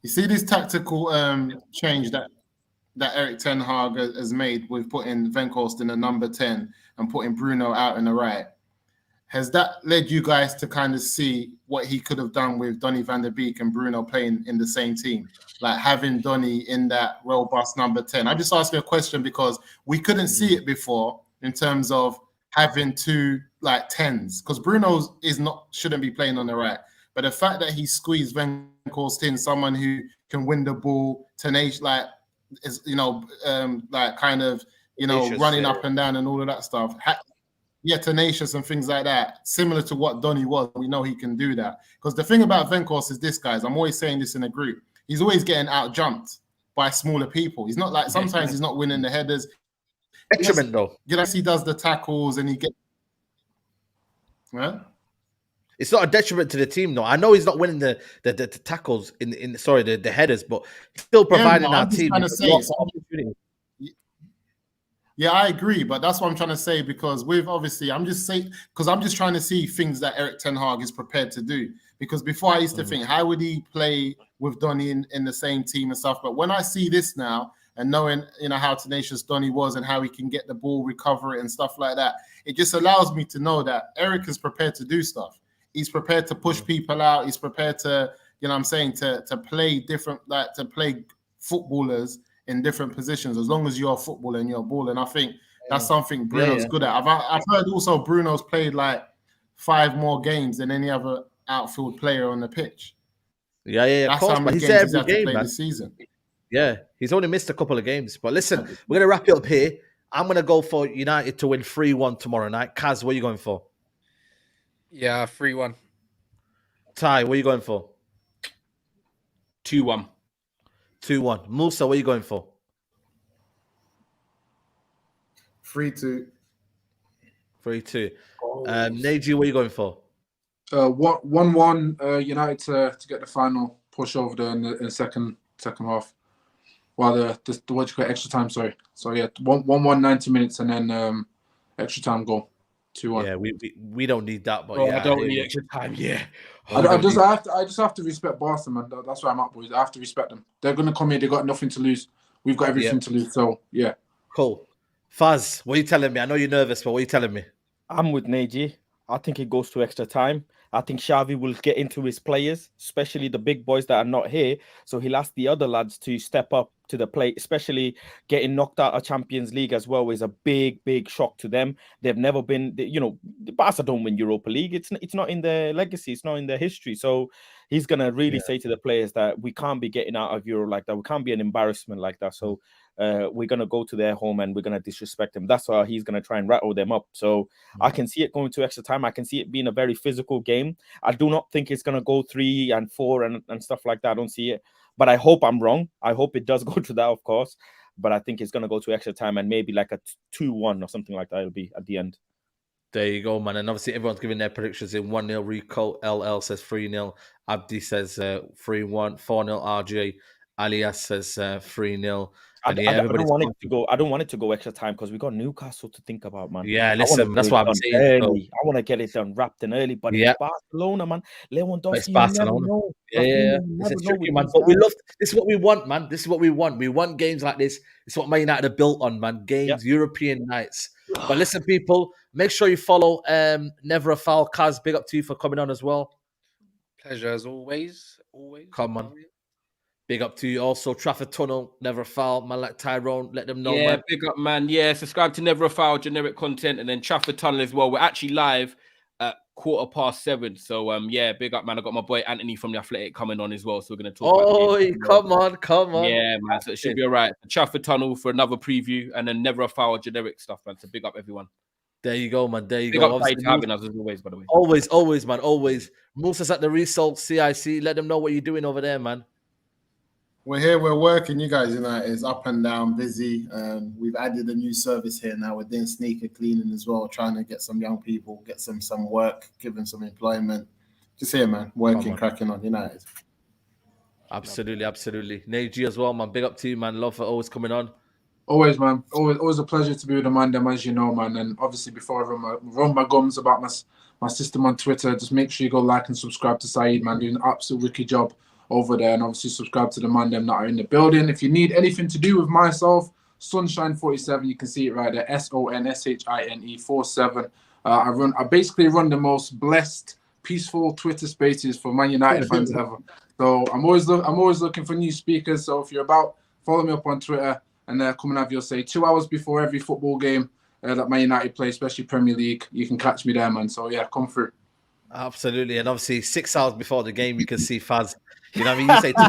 You see this tactical change that Eric Ten Hag has made with putting Weghorst in the number 10 and putting Bruno out in the right. Has that led you guys to kind of see what he could have done with Donny van der Beek and Bruno playing in the same team? Like having Donny in that robust number 10. I'm just asking a question because we couldn't see it before in terms of having 2 like 10s. Because Bruno shouldn't be playing on the right. But the fact that he squeezed Weghorst in, someone who can win the ball, tenacious, like is like kind of running up and down and all of that stuff. Tenacious and things like that, similar to what Donny was. We know he can do that. Because the thing about Weghorst is this, guys, I'm always saying this in a group. He's always getting out jumped by smaller people. He's not like sometimes he's not winning the headers. Detriment though. He does the tackles and he gets. Right? It's not a detriment to the team, though. I know he's not winning the tackles in the headers, but still providing our team. Yeah, I agree, but that's what I'm trying to say because I'm just trying to see things that Eric Ten Hag is prepared to do. Because before I used to think, how would he play with Donny in the same team and stuff? But when I see this now and knowing how tenacious Donny was and how he can get the ball, recover it and stuff like that, it just allows me to know that Eric is prepared to do stuff. He's prepared to push people out. He's prepared to, to play different, like to play footballers in different positions, as long as you're a footballer and you're a baller. And I think that's something Bruno's good at. I've heard also Bruno's played like 5 more games than any other outfield player on the pitch. Yeah. That's how many games he's had to play this season. Yeah, he's only missed a couple of games. But listen, we're going to wrap it up here. I'm going to go for United to win 3-1 tomorrow night. Kaz, what are you going for? Yeah, 3-1. Ty, what are you going for? 2-1. 2-1. Musa, what are you going for? 3-2. 3-2. Neji, what are you going for? 1-1. United to get the final push over there in the second half. Well, the what you call it, extra time. Sorry. So yeah, 90 minutes, and then extra time goal. 2-1. Yeah, we don't need that, but Bro, yeah, I don't hear need you. extra time. Yeah. I just have to respect Barcelona, man. That's where I'm at, boys. I have to respect them. They're gonna come here. They got nothing to lose. We've got everything to lose. So yeah. Cool. Faz, what are you telling me? I know you're nervous, but what are you telling me? I'm with Neji. I think it goes to extra time. I think Xavi will get into his players, especially the big boys that are not here. So he'll ask the other lads to step up to the plate, especially getting knocked out of Champions League as well is a big, big shock to them. They've never been, the Barca don't win Europa League. It's not in their legacy. It's not in their history. So he's going to really say to the players that we can't be getting out of Euro like that. We can't be an embarrassment like that. So we're going to go to their home and we're going to disrespect them. That's why he's going to try and rattle them up. So I can see it going to extra time. I can see it being a very physical game. I do not think it's going to go 3 and 4 and stuff like that. I don't see it. But I hope I'm wrong. I hope it does go to that, of course. But I think it's going to go to extra time and maybe like a 2-1 or something like that. It'll be at the end. There you go, man. And obviously everyone's giving their predictions in 1-0. Rico LL says 3-0. Abdi says 3-1. 4-0 RJ. Alias says 3-0. I don't want it to go extra time because we got Newcastle to think about, man. Yeah, listen, that's what I'm saying. Early. I want to get it done wrapped in early, but it's Barcelona, man. Lewandowski, it's Barcelona. It's tricky, man. But we love this is what we want, man. This is what we want. We want games like this. It's what Man United are built on, man. Games, European nights. But listen, people, make sure you follow Never a Foul. Kaz, big up to you for coming on as well. Pleasure as always. Come on. Big up to you also. Trafford Tunnel, Never a Foul. Man like Tyrone, let them know, Yeah, man. big up, man. Yeah, subscribe to Never a Foul, generic content, and then Trafford Tunnel as well. We're actually live at 7:15. So, yeah, big up, man. I got my boy Anthony from The Athletic coming on as well. So we're going to talk about the game. Come on. Yeah, man. So it should be all right. Trafford Tunnel for another preview, and then Never a Foul, generic stuff, man. So big up, everyone. There you go, man. There you big go. Up for having us as always, by the way. Always, man. Always. Musa's at the Result CIC. Let them know what you're doing over there, man. We're here, we're working. You guys, it's up and down, busy. We've added a new service here now. We're doing sneaker cleaning as well, trying to get some young people, get some work, give them some employment. Just here, man, working, cracking on United. Absolutely. Neji as well, man. Big up to you, man. Love for always coming on. Always, man. Always a pleasure to be with the Mandem, as you know, man. And obviously, before I run my gums about my system on Twitter, just make sure you go like and subscribe to Saeed, man. Doing an absolute wicked job over there, and obviously subscribe to the Mandem that are in the building. If you need anything to do with myself, Sunshine47, you can see it right there, SONSHINE 47. I basically run the most blessed, peaceful Twitter spaces for Man United fans ever. So I'm always looking for new speakers. So if you're about, follow me up on Twitter and come and have your say. 2 hours before every football game that Man United play, especially Premier League, you can catch me there, man. So yeah, come through. Absolutely, and obviously 6 hours before the game, you can see Faz. You know what I mean? You say 2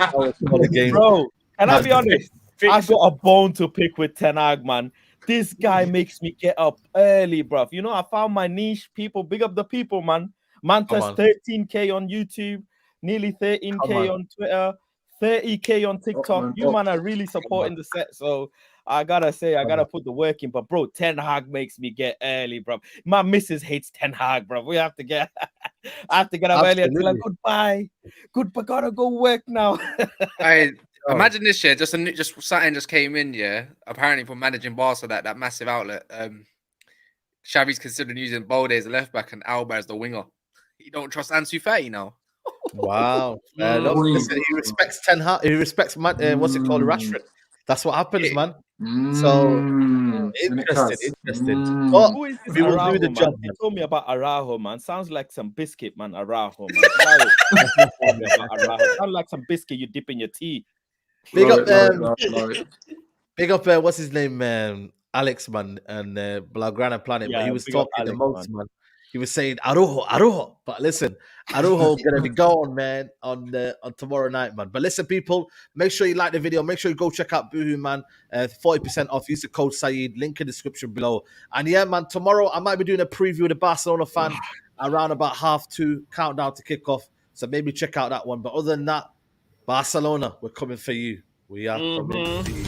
hours before the game. Bro, can I be honest? I got a bone to pick with Ten Hag, man. This guy makes me get up early, bruv. I found my niche. People, big up the people, man. Mantas 13K on YouTube, nearly 13K on Twitter, 30K on TikTok. You man are really supporting the set. So I gotta say, I gotta put the work in. But bro, Ten Hag makes me get early, bro. My missus hates Ten Hag, bro. I have to get up early and be like, goodbye. Gotta go work now. Imagine this year, just something just came in, yeah. Apparently from managing Barca, that massive outlet. Xavi's considering using Balde as a left back and Alba as the winger. You don't trust Ansu Fati now. Wow. Listen, he respects Ten Hag. He respects what's it called, Rashford. That's what happens, man. So interesting. But we will do the job. He told me about Araujo, man. Sounds like some biscuit, man. Araujo, man. Sounds like some biscuit you dip in your tea. Big up, what's his name, Alex, man, and Blaugrana Planet. Yeah, but he was talking Alex, the most, man. He was saying Araujo. But listen, Araujo's gonna be gone, man, on tomorrow night, man. But listen, people, make sure you like the video. Make sure you go check out Boohoo, man. 40% off. Use the code Saeed. Link in the description below. And yeah, man, tomorrow I might be doing a preview of the Barcelona fan around about 2:30, countdown to kickoff. So maybe check out that one. But other than that, Barcelona, we're coming for you. We are coming for you.